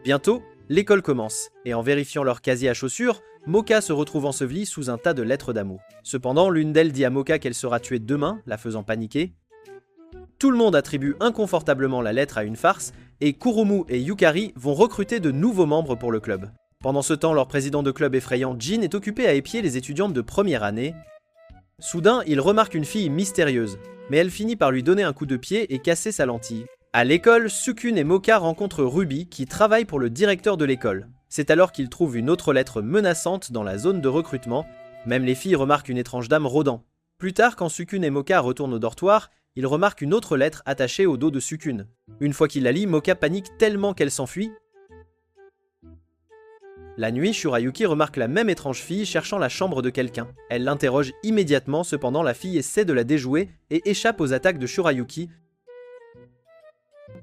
Bientôt, l'école commence, et en vérifiant leur casier à chaussures, Moka se retrouve ensevelie sous un tas de lettres d'amour. Cependant, l'une d'elles dit à Moka qu'elle sera tuée demain, la faisant paniquer. Tout le monde attribue inconfortablement la lettre à une farce, et Kurumu et Yukari vont recruter de nouveaux membres pour le club. Pendant ce temps, leur président de club effrayant, Jin, est occupé à épier les étudiantes de première année. Soudain, il remarque une fille mystérieuse, mais elle finit par lui donner un coup de pied et casser sa lentille. À l'école, Sukune et Moka rencontrent Ruby, qui travaille pour le directeur de l'école. C'est alors qu'ils trouvent une autre lettre menaçante dans la zone de recrutement. Même les filles remarquent une étrange dame rôdant. Plus tard, quand Sukune et Moka retournent au dortoir, ils remarquent une autre lettre attachée au dos de Sukune. Une fois qu'il la lit, Moka panique tellement qu'elle s'enfuit. La nuit, Shurayuki remarque la même étrange fille cherchant la chambre de quelqu'un. Elle l'interroge immédiatement, cependant la fille essaie de la déjouer et échappe aux attaques de Shurayuki.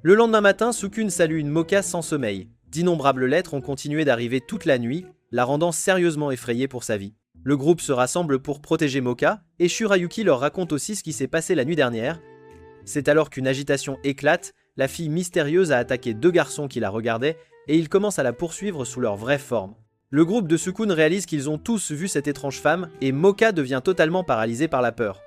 Le lendemain matin, Sukune salue une Moka sans sommeil. D'innombrables lettres ont continué d'arriver toute la nuit, la rendant sérieusement effrayée pour sa vie. Le groupe se rassemble pour protéger Moka, et Shurayuki leur raconte aussi ce qui s'est passé la nuit dernière. C'est alors qu'une agitation éclate, la fille mystérieuse a attaqué 2 garçons qui la regardaient, et ils commencent à la poursuivre sous leur vraie forme. Le groupe de Sukune réalise qu'ils ont tous vu cette étrange femme, et Moka devient totalement paralysée par la peur.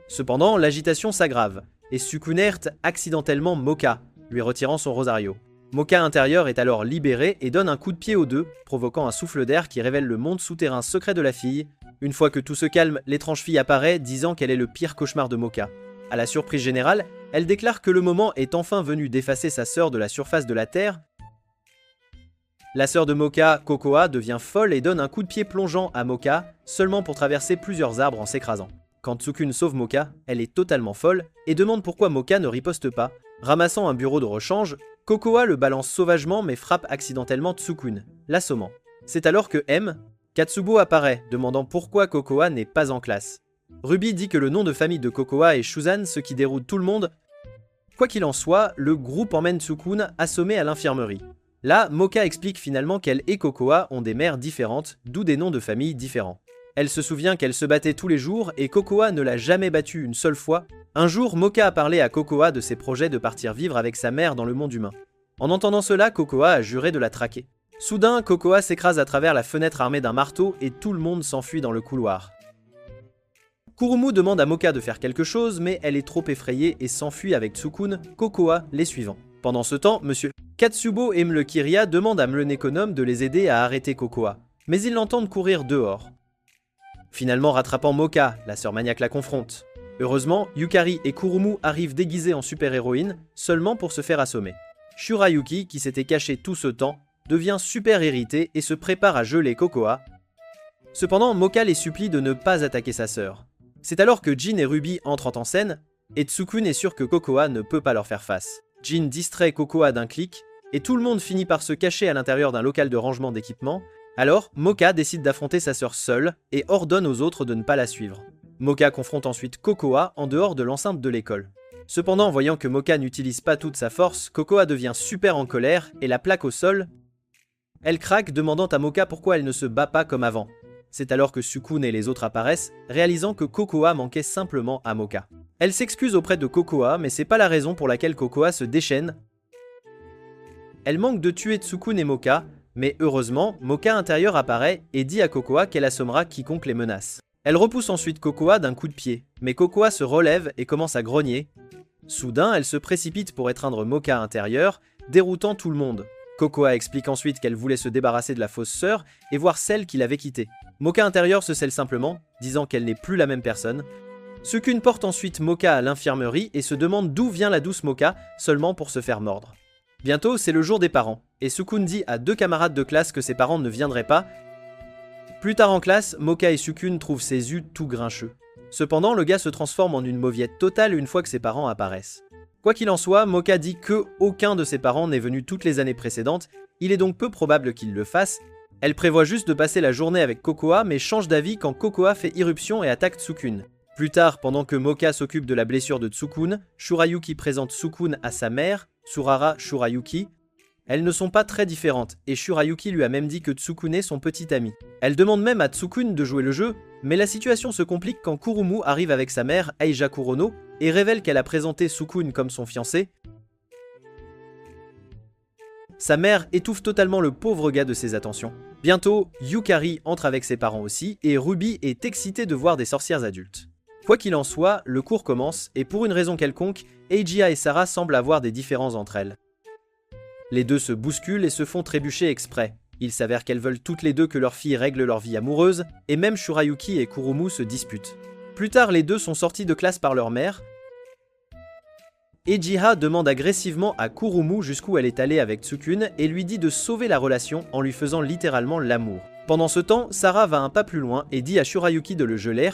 Cependant, l'agitation s'aggrave, et Sukune heurte accidentellement Moka, lui retirant son rosario. Moka intérieur est alors libéré et donne un coup de pied aux deux, provoquant un souffle d'air qui révèle le monde souterrain secret de la fille. Une fois que tout se calme, l'étrange fille apparaît, disant qu'elle est le pire cauchemar de Moka. À la surprise générale, elle déclare que le moment est enfin venu d'effacer sa sœur de la surface de la Terre. La sœur de Moka, Kokoa, devient folle et donne un coup de pied plongeant à Moka, seulement pour traverser plusieurs arbres en s'écrasant. Quand Sukune sauve Moka, elle est totalement folle et demande pourquoi Moka ne riposte pas. Ramassant un bureau de rechange, Kokoa le balance sauvagement mais frappe accidentellement Tsukune, l'assommant. C'est alors que Katsubo apparaît, demandant pourquoi Kokoa n'est pas en classe. Ruby dit que le nom de famille de Kokoa est Shuzan, ce qui déroute tout le monde. Quoi qu'il en soit, le groupe emmène Tsukune assommé à l'infirmerie. Là, Moka explique finalement qu'elle et Kokoa ont des mères différentes, d'où des noms de famille différents. Elle se souvient qu'elle se battait tous les jours et Kokoa ne l'a jamais battue une seule fois. Un jour, Moka a parlé à Kokoa de ses projets de partir vivre avec sa mère dans le monde humain. En entendant cela, Kokoa a juré de la traquer. Soudain, Kokoa s'écrase à travers la fenêtre armée d'un marteau et tout le monde s'enfuit dans le couloir. Kurumu demande à Moka de faire quelque chose, mais elle est trop effrayée et s'enfuit avec Tsukune, Kokoa les suivant. Pendant ce temps, Monsieur Katsubo et Mlekiria demandent à Mlenekonome de les aider à arrêter Kokoa, mais ils l'entendent courir dehors. Finalement rattrapant Moka, la sœur maniaque la confronte. Heureusement, Yukari et Kurumu arrivent déguisés en super-héroïne, seulement pour se faire assommer. Shurayuki, qui s'était caché tout ce temps, devient super irrité et se prépare à geler Kokoa. Cependant, Moka les supplie de ne pas attaquer sa sœur. C'est alors que Jin et Ruby entrent en scène, et Tsukune est sûr que Kokoa ne peut pas leur faire face. Jin distrait Kokoa d'un clic, et tout le monde finit par se cacher à l'intérieur d'un local de rangement d'équipement. Alors, Moka décide d'affronter sa sœur seule, et ordonne aux autres de ne pas la suivre. Moka confronte ensuite Kokoa en dehors de l'enceinte de l'école. Cependant, voyant que Moka n'utilise pas toute sa force, Kokoa devient super en colère et la plaque au sol. Elle craque, demandant à Moka pourquoi elle ne se bat pas comme avant. C'est alors que Sukune et les autres apparaissent, réalisant que Kokoa manquait simplement à Moka. Elle s'excuse auprès de Kokoa, mais c'est pas la raison pour laquelle Kokoa se déchaîne. Elle manque de tuer Tsukune et Moka, mais heureusement, Moka intérieur apparaît et dit à Kokoa qu'elle assommera quiconque les menace. Elle repousse ensuite Kokoa d'un coup de pied, mais Kokoa se relève et commence à grogner. Soudain, elle se précipite pour étreindre Moka intérieur, déroutant tout le monde. Kokoa explique ensuite qu'elle voulait se débarrasser de la fausse sœur et voir celle qui l'avait quittée. Moka intérieur se scelle simplement, disant qu'elle n'est plus la même personne. Sukune porte ensuite Moka à l'infirmerie et se demande d'où vient la douce Moka, seulement pour se faire mordre. Bientôt, c'est le jour des parents, et Sukune dit à 2 camarades de classe que ses parents ne viendraient pas. Plus tard en classe, Moka et Sukune trouvent ses yeux tout grincheux. Cependant, le gars se transforme en une mauviette totale une fois que ses parents apparaissent. Quoi qu'il en soit, Moka dit que aucun de ses parents n'est venu toutes les années précédentes, il est donc peu probable qu'il le fasse. Elle prévoit juste de passer la journée avec Kokoa, mais change d'avis quand Kokoa fait irruption et attaque Tsukune. Plus tard, pendant que Moka s'occupe de la blessure de Tsukune, Shurayuki présente Tsukune à sa mère, Tsurara Shurayuki. Elles ne sont pas très différentes, et Shurayuki lui a même dit que Tsukune est son petit ami. Elle demande même à Tsukune de jouer le jeu, mais la situation se complique quand Kurumu arrive avec sa mère, Eija Kurono, et révèle qu'elle a présenté Tsukune comme son fiancé. Sa mère étouffe totalement le pauvre gars de ses attentions. Bientôt, Yukari entre avec ses parents aussi, et Ruby est excitée de voir des sorcières adultes. Quoi qu'il en soit, le cours commence, et pour une raison quelconque, Eija et Sarah semblent avoir des différends entre elles. Les deux se bousculent et se font trébucher exprès. Il s'avère qu'elles veulent toutes les deux que leur fille règle leur vie amoureuse, et même Shurayuki et Kurumu se disputent. Plus tard, les deux sont sortis de classe par leur mère. Eija demande agressivement à Kurumu jusqu'où elle est allée avec Tsukune et lui dit de sauver la relation en lui faisant littéralement l'amour. Pendant ce temps, Sarah va un pas plus loin et dit à Shurayuki de le geler.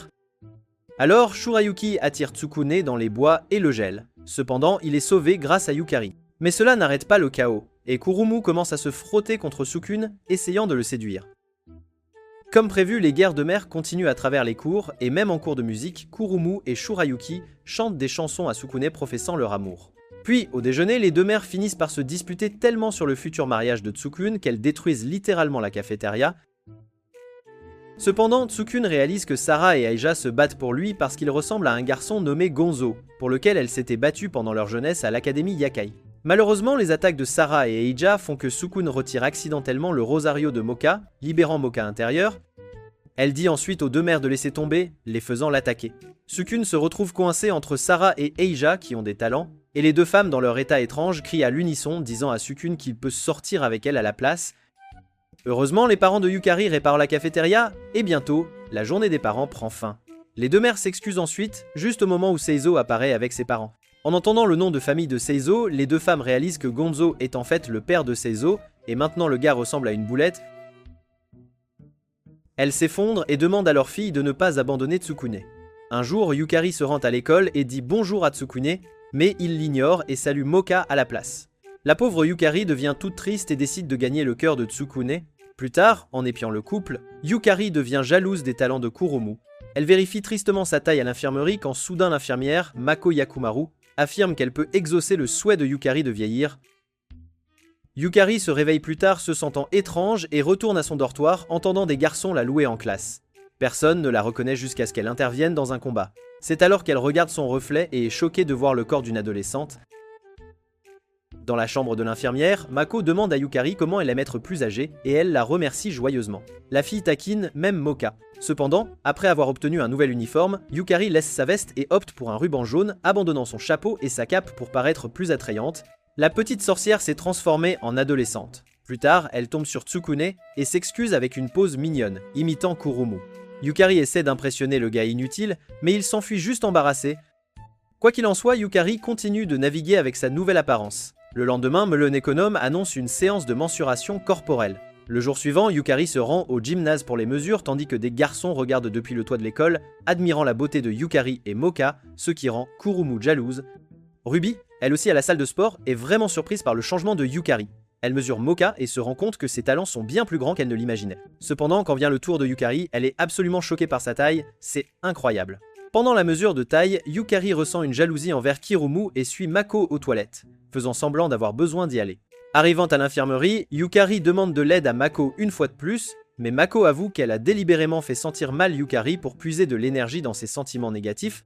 Alors, Shurayuki attire Tsukune dans les bois et le gèle. Cependant, il est sauvé grâce à Yukari. Mais cela n'arrête pas le chaos. et Kurumu commence à se frotter contre Sukune, essayant de le séduire. Comme prévu, les guerres de mère continuent à travers les cours, et même en cours de musique, Kurumu et Shurayuki chantent des chansons à Sukune professant leur amour. Puis, au déjeuner, les deux mères finissent par se disputer tellement sur le futur mariage de Tsukune qu'elles détruisent littéralement la cafétéria. Cependant, Tsukune réalise que Sarah et Aija se battent pour lui parce qu'il ressemble à un garçon nommé Gonzo, pour lequel elle s'était battue pendant leur jeunesse à l'académie Yakai. Malheureusement, les attaques de Sarah et Aija font que Sukune retire accidentellement le rosario de Moka, libérant Moka intérieur. Elle dit ensuite aux deux mères de laisser tomber, les faisant l'attaquer. Sukune se retrouve coincé entre Sarah et Aija, qui ont des talents, et les deux femmes dans leur état étrange crient à l'unisson, disant à Sukune qu'il peut sortir avec elle à la place. Heureusement, les parents de Yukari réparent la cafétéria, et bientôt, la journée des parents prend fin. Les deux mères s'excusent ensuite, juste au moment où Seizo apparaît avec ses parents. En entendant le nom de famille de Seizo, les deux femmes réalisent que Gonzo est en fait le père de Seizo, et maintenant le gars ressemble à une boulette. Elles s'effondrent et demandent à leur fille de ne pas abandonner Tsukune. Un jour, Yukari se rend à l'école et dit bonjour à Tsukune, mais il l'ignore et salue Moka à la place. La pauvre Yukari devient toute triste et décide de gagner le cœur de Tsukune. Plus tard, en épiant le couple, Yukari devient jalouse des talents de Kurumu. Elle vérifie tristement sa taille à l'infirmerie quand soudain l'infirmière, Mako Yakumaru, affirme qu'elle peut exaucer le souhait de Yukari de vieillir. Yukari se réveille plus tard se sentant étrange et retourne à son dortoir entendant des garçons la louer en classe. Personne ne la reconnaît jusqu'à ce qu'elle intervienne dans un combat. C'est alors qu'elle regarde son reflet et est choquée de voir le corps d'une adolescente. Dans la chambre de l'infirmière, Mako demande à Yukari comment elle aime être plus âgée et elle la remercie joyeusement. La fille taquine même Moka. Cependant, après avoir obtenu un nouvel uniforme, Yukari laisse sa veste et opte pour un ruban jaune, abandonnant son chapeau et sa cape pour paraître plus attrayante. La petite sorcière s'est transformée en adolescente. Plus tard, elle tombe sur Tsukune et s'excuse avec une pose mignonne, imitant Kurumu. Yukari essaie d'impressionner le gars inutile, mais il s'enfuit juste embarrassé. Quoi qu'il en soit, Yukari continue de naviguer avec sa nouvelle apparence. Le lendemain, Melon Econome annonce une séance de mensuration corporelle. Le jour suivant, Yukari se rend au gymnase pour les mesures tandis que des garçons regardent depuis le toit de l'école, admirant la beauté de Yukari et Moka, ce qui rend Kurumu jalouse. Ruby, elle aussi à la salle de sport, est vraiment surprise par le changement de Yukari. Elle mesure Moka et se rend compte que ses talents sont bien plus grands qu'elle ne l'imaginait. Cependant, quand vient le tour de Yukari, elle est absolument choquée par sa taille, c'est incroyable. Pendant la mesure de taille, Yukari ressent une jalousie envers Kurumu et suit Mako aux toilettes, faisant semblant d'avoir besoin d'y aller. Arrivant à l'infirmerie, Yukari demande de l'aide à Mako une fois de plus, mais Mako avoue qu'elle a délibérément fait sentir mal Yukari pour puiser de l'énergie dans ses sentiments négatifs.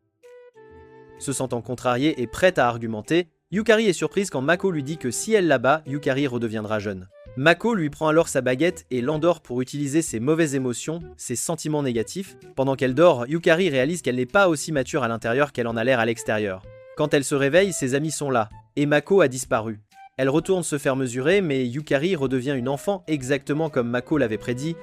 Se sentant contrariée et prête à argumenter, Yukari est surprise quand Mako lui dit que si elle la bat, Yukari redeviendra jeune. Mako lui prend alors sa baguette et l'endort pour utiliser ses mauvaises émotions, ses sentiments négatifs. Pendant qu'elle dort, Yukari réalise qu'elle n'est pas aussi mature à l'intérieur qu'elle en a l'air à l'extérieur. Quand elle se réveille, ses amis sont là, et Mako a disparu. Elle retourne se faire mesurer, mais Yukari redevient une enfant exactement comme Mako l'avait prédit.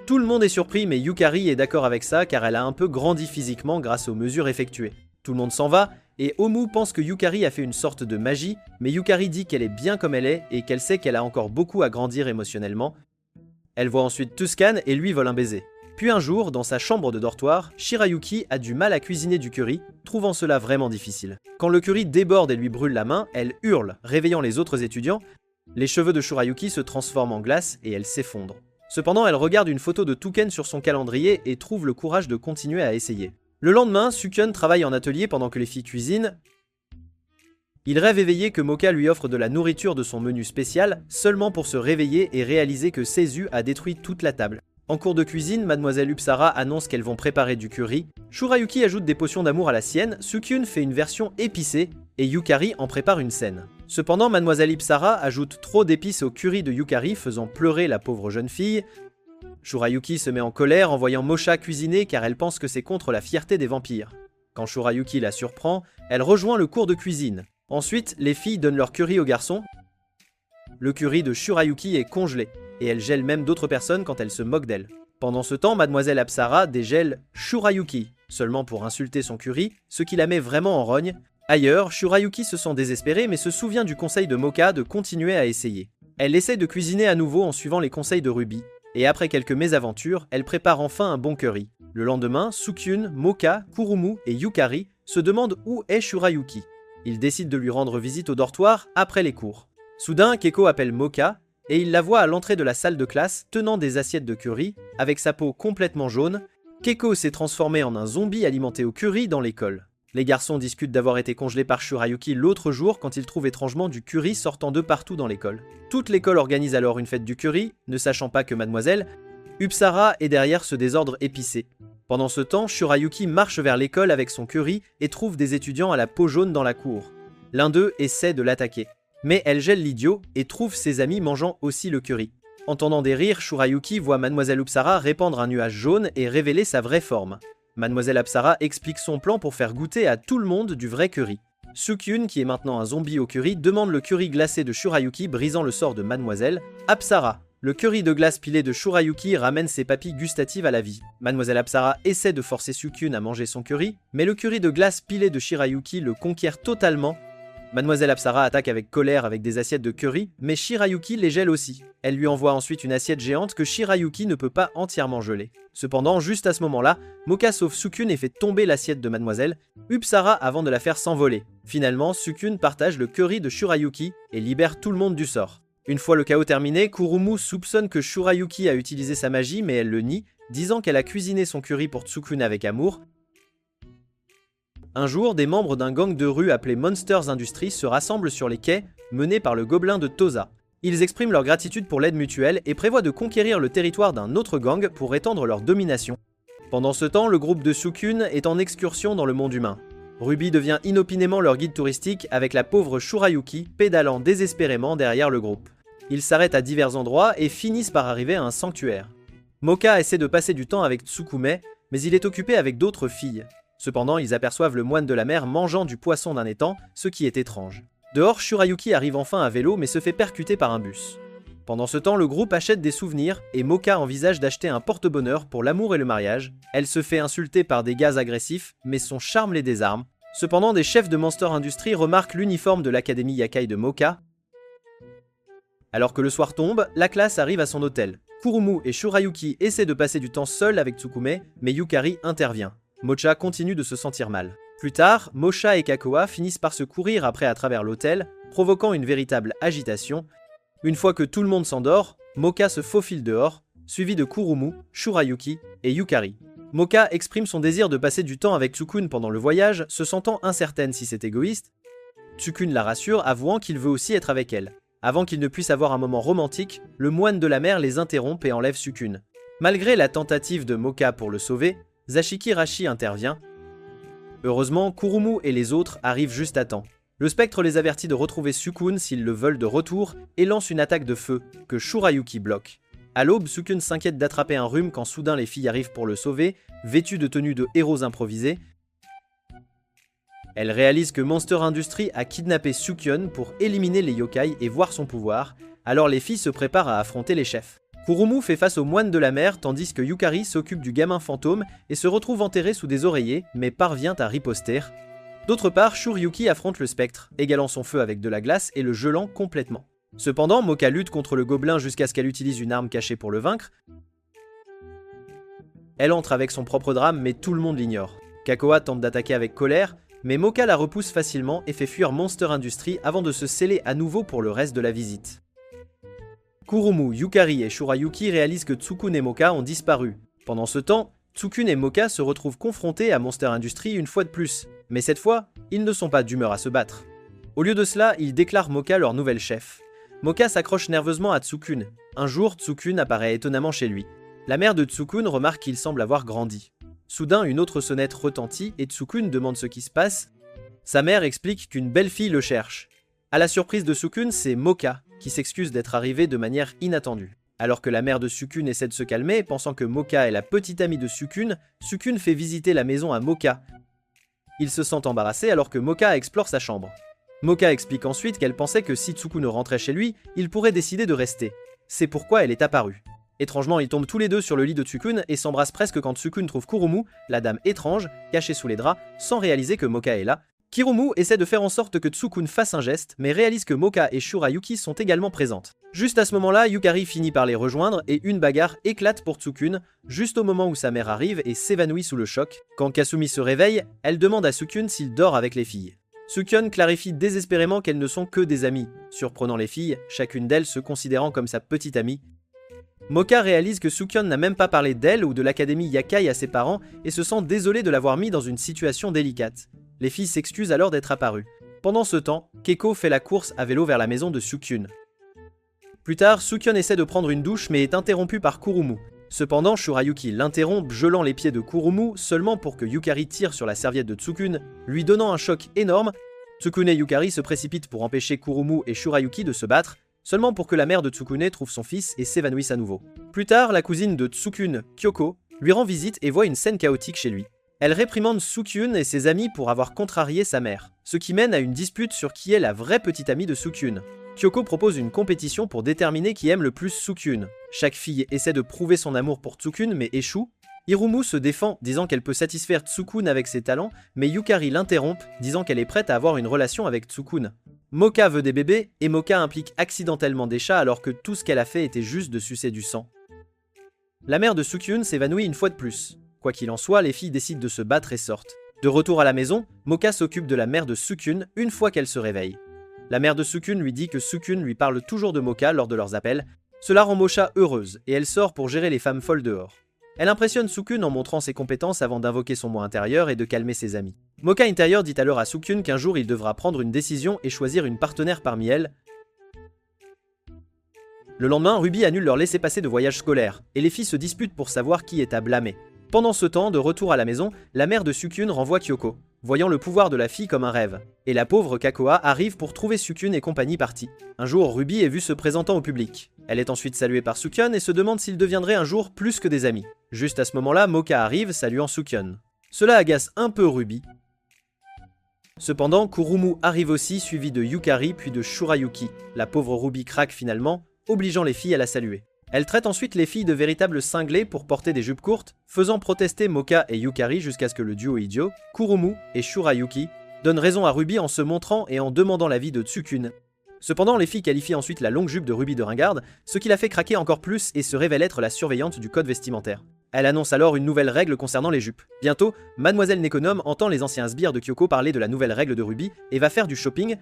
Tout le monde est surpris, mais Yukari est d'accord avec ça car elle a un peu grandi physiquement grâce aux mesures effectuées. Tout le monde s'en va, et Omu pense que Yukari a fait une sorte de magie, mais Yukari dit qu'elle est bien comme elle est et qu'elle sait qu'elle a encore beaucoup à grandir émotionnellement. Elle voit ensuite Tuscan et lui vole un baiser. Puis un jour, dans sa chambre de dortoir, Shirayuki a du mal à cuisiner du curry, trouvant cela vraiment difficile. Quand le curry déborde et lui brûle la main, elle hurle, réveillant les autres étudiants. Les cheveux de Shirayuki se transforment en glace et elle s'effondre. Cependant, elle regarde une photo de Touken sur son calendrier et trouve le courage de continuer à essayer. Le lendemain, Sukune travaille en atelier pendant que les filles cuisinent. Il rêve éveillé que Moka lui offre de la nourriture de son menu spécial, seulement pour se réveiller et réaliser que Seizu a détruit toute la table. En cours de cuisine, Mademoiselle Upsara annonce qu'elles vont préparer du curry. Shurayuki ajoute des potions d'amour à la sienne, Sukune fait une version épicée, et Yukari en prépare une scène. Cependant, Mademoiselle Upsara ajoute trop d'épices au curry de Yukari, faisant pleurer la pauvre jeune fille. Shurayuki se met en colère en voyant Mocha cuisiner car elle pense que c'est contre la fierté des vampires. Quand Shurayuki la surprend, elle rejoint le cours de cuisine. Ensuite, les filles donnent leur curry aux garçons. Le curry de Shurayuki est congelé, et elle gèle même d'autres personnes quand elle se moque d'elle. Pendant ce temps, Mademoiselle Apsara dégèle Shurayuki, seulement pour insulter son curry, ce qui la met vraiment en rogne. Ailleurs, Shurayuki se sent désespérée mais se souvient du conseil de Moka de continuer à essayer. Elle essaie de cuisiner à nouveau en suivant les conseils de Ruby. Et après quelques mésaventures, elle prépare enfin un bon curry. Le lendemain, Sukune, Moka, Kurumu et Yukari se demandent où est Shurayuki. Ils décident de lui rendre visite au dortoir après les cours. Soudain, Keiko appelle Moka, et il la voit à l'entrée de la salle de classe tenant des assiettes de curry, avec sa peau complètement jaune. Keiko s'est transformé en un zombie alimenté au curry dans l'école. Les garçons discutent d'avoir été congelés par Shurayuki l'autre jour quand ils trouvent étrangement du curry sortant de partout dans l'école. Toute l'école organise alors une fête du curry, ne sachant pas que mademoiselle Upsara est derrière ce désordre épicé. Pendant ce temps, Shurayuki marche vers l'école avec son curry et trouve des étudiants à la peau jaune dans la cour. L'un d'eux essaie de l'attaquer. Mais elle gèle l'idiot et trouve ses amis mangeant aussi le curry. Entendant des rires, Shurayuki voit mademoiselle Upsara répandre un nuage jaune et révéler sa vraie forme. Mademoiselle Apsara explique son plan pour faire goûter à tout le monde du vrai curry. Sukyun, qui est maintenant un zombie au curry, demande le curry glacé de Shurayuki, brisant le sort de mademoiselle Apsara. Le curry de glace pilé de Shurayuki ramène ses papilles gustatives à la vie. Mademoiselle Apsara essaie de forcer Sukyun à manger son curry, mais le curry de glace pilé de Shirayuki le conquiert totalement. Mademoiselle Apsara attaque avec colère avec des assiettes de curry, mais Shirayuki les gèle aussi. Elle lui envoie ensuite une assiette géante que Shirayuki ne peut pas entièrement geler. Cependant, juste à ce moment-là, Moka sauve Sukyun et fait tomber l'assiette de Mademoiselle Upsara avant de la faire s'envoler. Finalement, Sukyun partage le curry de Shurayuki et libère tout le monde du sort. Une fois le chaos terminé, Kurumu soupçonne que Shurayuki a utilisé sa magie, mais elle le nie, disant qu'elle a cuisiné son curry pour Tsukun avec amour. Un jour, des membres d'un gang de rue appelé Monsters Industries se rassemblent sur les quais, menés par le gobelin de Tosa. Ils expriment leur gratitude pour l'aide mutuelle et prévoient de conquérir le territoire d'un autre gang pour étendre leur domination. Pendant ce temps, le groupe de Sukyun est en excursion dans le monde humain. Ruby devient inopinément leur guide touristique avec la pauvre Shurayuki pédalant désespérément derrière le groupe. Ils s'arrêtent à divers endroits et finissent par arriver à un sanctuaire. Moka essaie de passer du temps avec Tsukume, mais il est occupé avec d'autres filles. Cependant, ils aperçoivent le moine de la mer mangeant du poisson d'un étang, ce qui est étrange. Dehors, Shurayuki arrive enfin à vélo mais se fait percuter par un bus. Pendant ce temps, le groupe achète des souvenirs et Moka envisage d'acheter un porte-bonheur pour l'amour et le mariage. Elle se fait insulter par des gaz agressifs, mais son charme les désarme. Cependant, des chefs de Monster Industries remarquent l'uniforme de l'académie Yakai de Moka. Alors que le soir tombe, la classe arrive à son hôtel. Kurumu et Shurayuki essaient de passer du temps seuls avec Tsukume, mais Yukari intervient. Mocha continue de se sentir mal. Plus tard, Mocha et Kakoa finissent par se courir après à travers l'hôtel, provoquant une véritable agitation. Une fois que tout le monde s'endort, Moka se faufile dehors, suivi de Kurumu, Shurayuki et Yukari. Moka exprime son désir de passer du temps avec Tsukun pendant le voyage, se sentant incertaine si c'est égoïste. Tsukun la rassure, avouant qu'il veut aussi être avec elle. Avant qu'ils ne puissent avoir un moment romantique, le moine de la mer les interrompt et enlève Tsukun. Malgré la tentative de Moka pour le sauver, Zashiki Rashi intervient. Heureusement, Kurumu et les autres arrivent juste à temps. Le spectre les avertit de retrouver Sukun s'ils le veulent de retour et lance une attaque de feu, que Shurayuki bloque. À l'aube, Sukun s'inquiète d'attraper un rhume quand soudain les filles arrivent pour le sauver, vêtues de tenues de héros improvisés. Elle réalise que Monster Industries a kidnappé Sukyun pour éliminer les yokai et voir son pouvoir, alors les filles se préparent à affronter les chefs. Kurumu fait face au moine de la mer tandis que Yukari s'occupe du gamin fantôme et se retrouve enterré sous des oreillers, mais parvient à riposter. D'autre part, Shuryuki affronte le spectre, égalant son feu avec de la glace et le gelant complètement. Cependant, Moka lutte contre le gobelin jusqu'à ce qu'elle utilise une arme cachée pour le vaincre. Elle entre avec son propre drame, mais tout le monde l'ignore. Kakoa tente d'attaquer avec colère, mais Moka la repousse facilement et fait fuir Monster Industries avant de se sceller à nouveau pour le reste de la visite. Kurumu, Yukari et Shurayuki réalisent que Tsukun et Moka ont disparu. Pendant ce temps, Tsukun et Moka se retrouvent confrontés à Monster Industries une fois de plus, mais cette fois, ils ne sont pas d'humeur à se battre. Au lieu de cela, ils déclarent Moka leur nouvelle chef. Moka s'accroche nerveusement à Tsukun. Un jour, Tsukun apparaît étonnamment chez lui. La mère de Tsukun remarque qu'il semble avoir grandi. Soudain, une autre sonnette retentit et Tsukun demande ce qui se passe. Sa mère explique qu'une belle fille le cherche. À la surprise de Tsukun, c'est Moka qui s'excuse d'être arrivée de manière inattendue. Alors que la mère de Tsukun essaie de se calmer, pensant que Moka est la petite amie de Tsukun, Tsukun fait visiter la maison à Moka. Il se sent embarrassé alors que Moka explore sa chambre. Moka explique ensuite qu'elle pensait que si Tsukun rentrait chez lui, il pourrait décider de rester. C'est pourquoi elle est apparue. Étrangement, ils tombent tous les deux sur le lit de Tsukun et s'embrassent presque quand Tsukun trouve Kurumu, la dame étrange, cachée sous les draps, sans réaliser que Moka est là. Kirumu essaie de faire en sorte que Tsukun fasse un geste, mais réalise que Moka et Shurayuki sont également présentes. Juste à ce moment-là, Yukari finit par les rejoindre et une bagarre éclate pour Tsukun, juste au moment où sa mère arrive et s'évanouit sous le choc. Quand Kasumi se réveille, elle demande à Tsukun s'il dort avec les filles. Sukyun clarifie désespérément qu'elles ne sont que des amies, surprenant les filles, chacune d'elles se considérant comme sa petite amie. Moka réalise que Sukyun n'a même pas parlé d'elle ou de l'académie Yakai à ses parents et se sent désolé de l'avoir mis dans une situation délicate. Les filles s'excusent alors d'être apparues. Pendant ce temps, Keiko fait la course à vélo vers la maison de Sukyun. Plus tard, Sukyun essaie de prendre une douche mais est interrompu par Kurumu. Cependant, Shurayuki l'interrompt, gelant les pieds de Kurumu seulement pour que Yukari tire sur la serviette de Tsukune, lui donnant un choc énorme. Tsukune et Yukari se précipitent pour empêcher Kurumu et Shurayuki de se battre, seulement pour que la mère de Tsukune trouve son fils et s'évanouisse à nouveau. Plus tard, la cousine de Tsukune, Kyoko, lui rend visite et voit une scène chaotique chez lui. Elle réprimande Sukyun et ses amis pour avoir contrarié sa mère, ce qui mène à une dispute sur qui est la vraie petite amie de Sukyun. Kyoko propose une compétition pour déterminer qui aime le plus Sukyun. Chaque fille essaie de prouver son amour pour Tsukune mais échoue. Hirumu se défend, disant qu'elle peut satisfaire Tsukune avec ses talents, mais Yukari l'interrompt, disant qu'elle est prête à avoir une relation avec Tsukune. Moka veut des bébés, et Moka implique accidentellement des chats alors que tout ce qu'elle a fait était juste de sucer du sang. La mère de Sukyun s'évanouit une fois de plus. Quoi qu'il en soit, les filles décident de se battre et sortent. De retour à la maison, Moka s'occupe de la mère de Sukyun une fois qu'elle se réveille. La mère de Sukyun lui dit que Sukyun lui parle toujours de Moka lors de leurs appels. Cela rend Mocha heureuse, et elle sort pour gérer les femmes folles dehors. Elle impressionne Sukyun en montrant ses compétences avant d'invoquer son moi intérieur et de calmer ses amis. Moka intérieur dit alors à Sukyun qu'un jour il devra prendre une décision et choisir une partenaire parmi elles. Le lendemain, Ruby annule leur laissez-passer de voyage scolaire, et les filles se disputent pour savoir qui est à blâmer. Pendant ce temps, de retour à la maison, la mère de Sukyun renvoie Kyoko, voyant le pouvoir de la fille comme un rêve. Et la pauvre Kakoa arrive pour trouver Sukyun et compagnie partis. Un jour, Ruby est vue se présentant au public. Elle est ensuite saluée par Sukyun et se demande s'ils deviendraient un jour plus que des amis. Juste à ce moment-là, Moka arrive, saluant Sukyun. Cela agace un peu Ruby. Cependant, Kurumu arrive aussi, suivi de Yukari puis de Shurayuki. La pauvre Ruby craque finalement, obligeant les filles à la saluer. Elle traite ensuite les filles de véritables cinglés pour porter des jupes courtes, faisant protester Moka et Yukari jusqu'à ce que le duo idiot, Kurumu et Shurayuki, donne raison à Ruby en se montrant et en demandant l'avis de Tsukune. Cependant, les filles qualifient ensuite la longue jupe de Ruby de ringarde, ce qui la fait craquer encore plus et se révèle être la surveillante du code vestimentaire. Elle annonce alors une nouvelle règle concernant les jupes. Bientôt, Mademoiselle Nekonom entend les anciens sbires de Kyoko parler de la nouvelle règle de Ruby et va faire du shopping.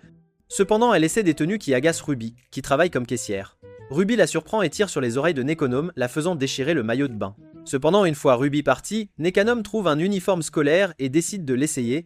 Cependant, elle essaie des tenues qui agacent Ruby, qui travaille comme caissière. Ruby la surprend et tire sur les oreilles de Nekonom, la faisant déchirer le maillot de bain. Cependant, une fois Ruby partie, Nekonom trouve un uniforme scolaire et décide de l'essayer.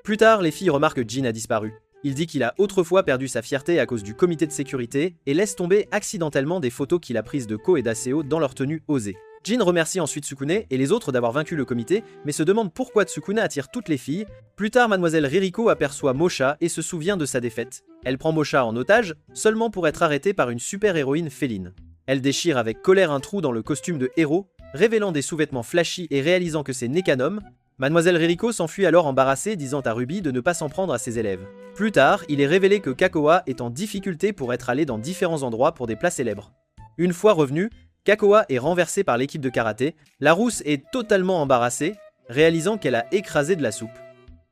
Plus tard, les filles remarquent que Jin a disparu. Il dit qu'il a autrefois perdu sa fierté à cause du comité de sécurité et laisse tomber accidentellement des photos qu'il a prises de Ko et d'Aseo dans leur tenue osée. Jin remercie ensuite Tsukune et les autres d'avoir vaincu le comité, mais se demande pourquoi Tsukune attire toutes les filles. Plus tard, Mademoiselle Ririko aperçoit Mocha et se souvient de sa défaite. Elle prend Mocha en otage, seulement pour être arrêtée par une super-héroïne féline. Elle déchire avec colère un trou dans le costume de héros, révélant des sous-vêtements flashy et réalisant que c'est Nekonom. Mademoiselle Ririko s'enfuit alors embarrassée, disant à Ruby de ne pas s'en prendre à ses élèves. Plus tard, il est révélé que Kakoa est en difficulté pour être allée dans différents endroits pour des plats célèbres. Une fois revenue, Kakoa est renversée par l'équipe de karaté, la rousse est totalement embarrassée, réalisant qu'elle a écrasé de la soupe.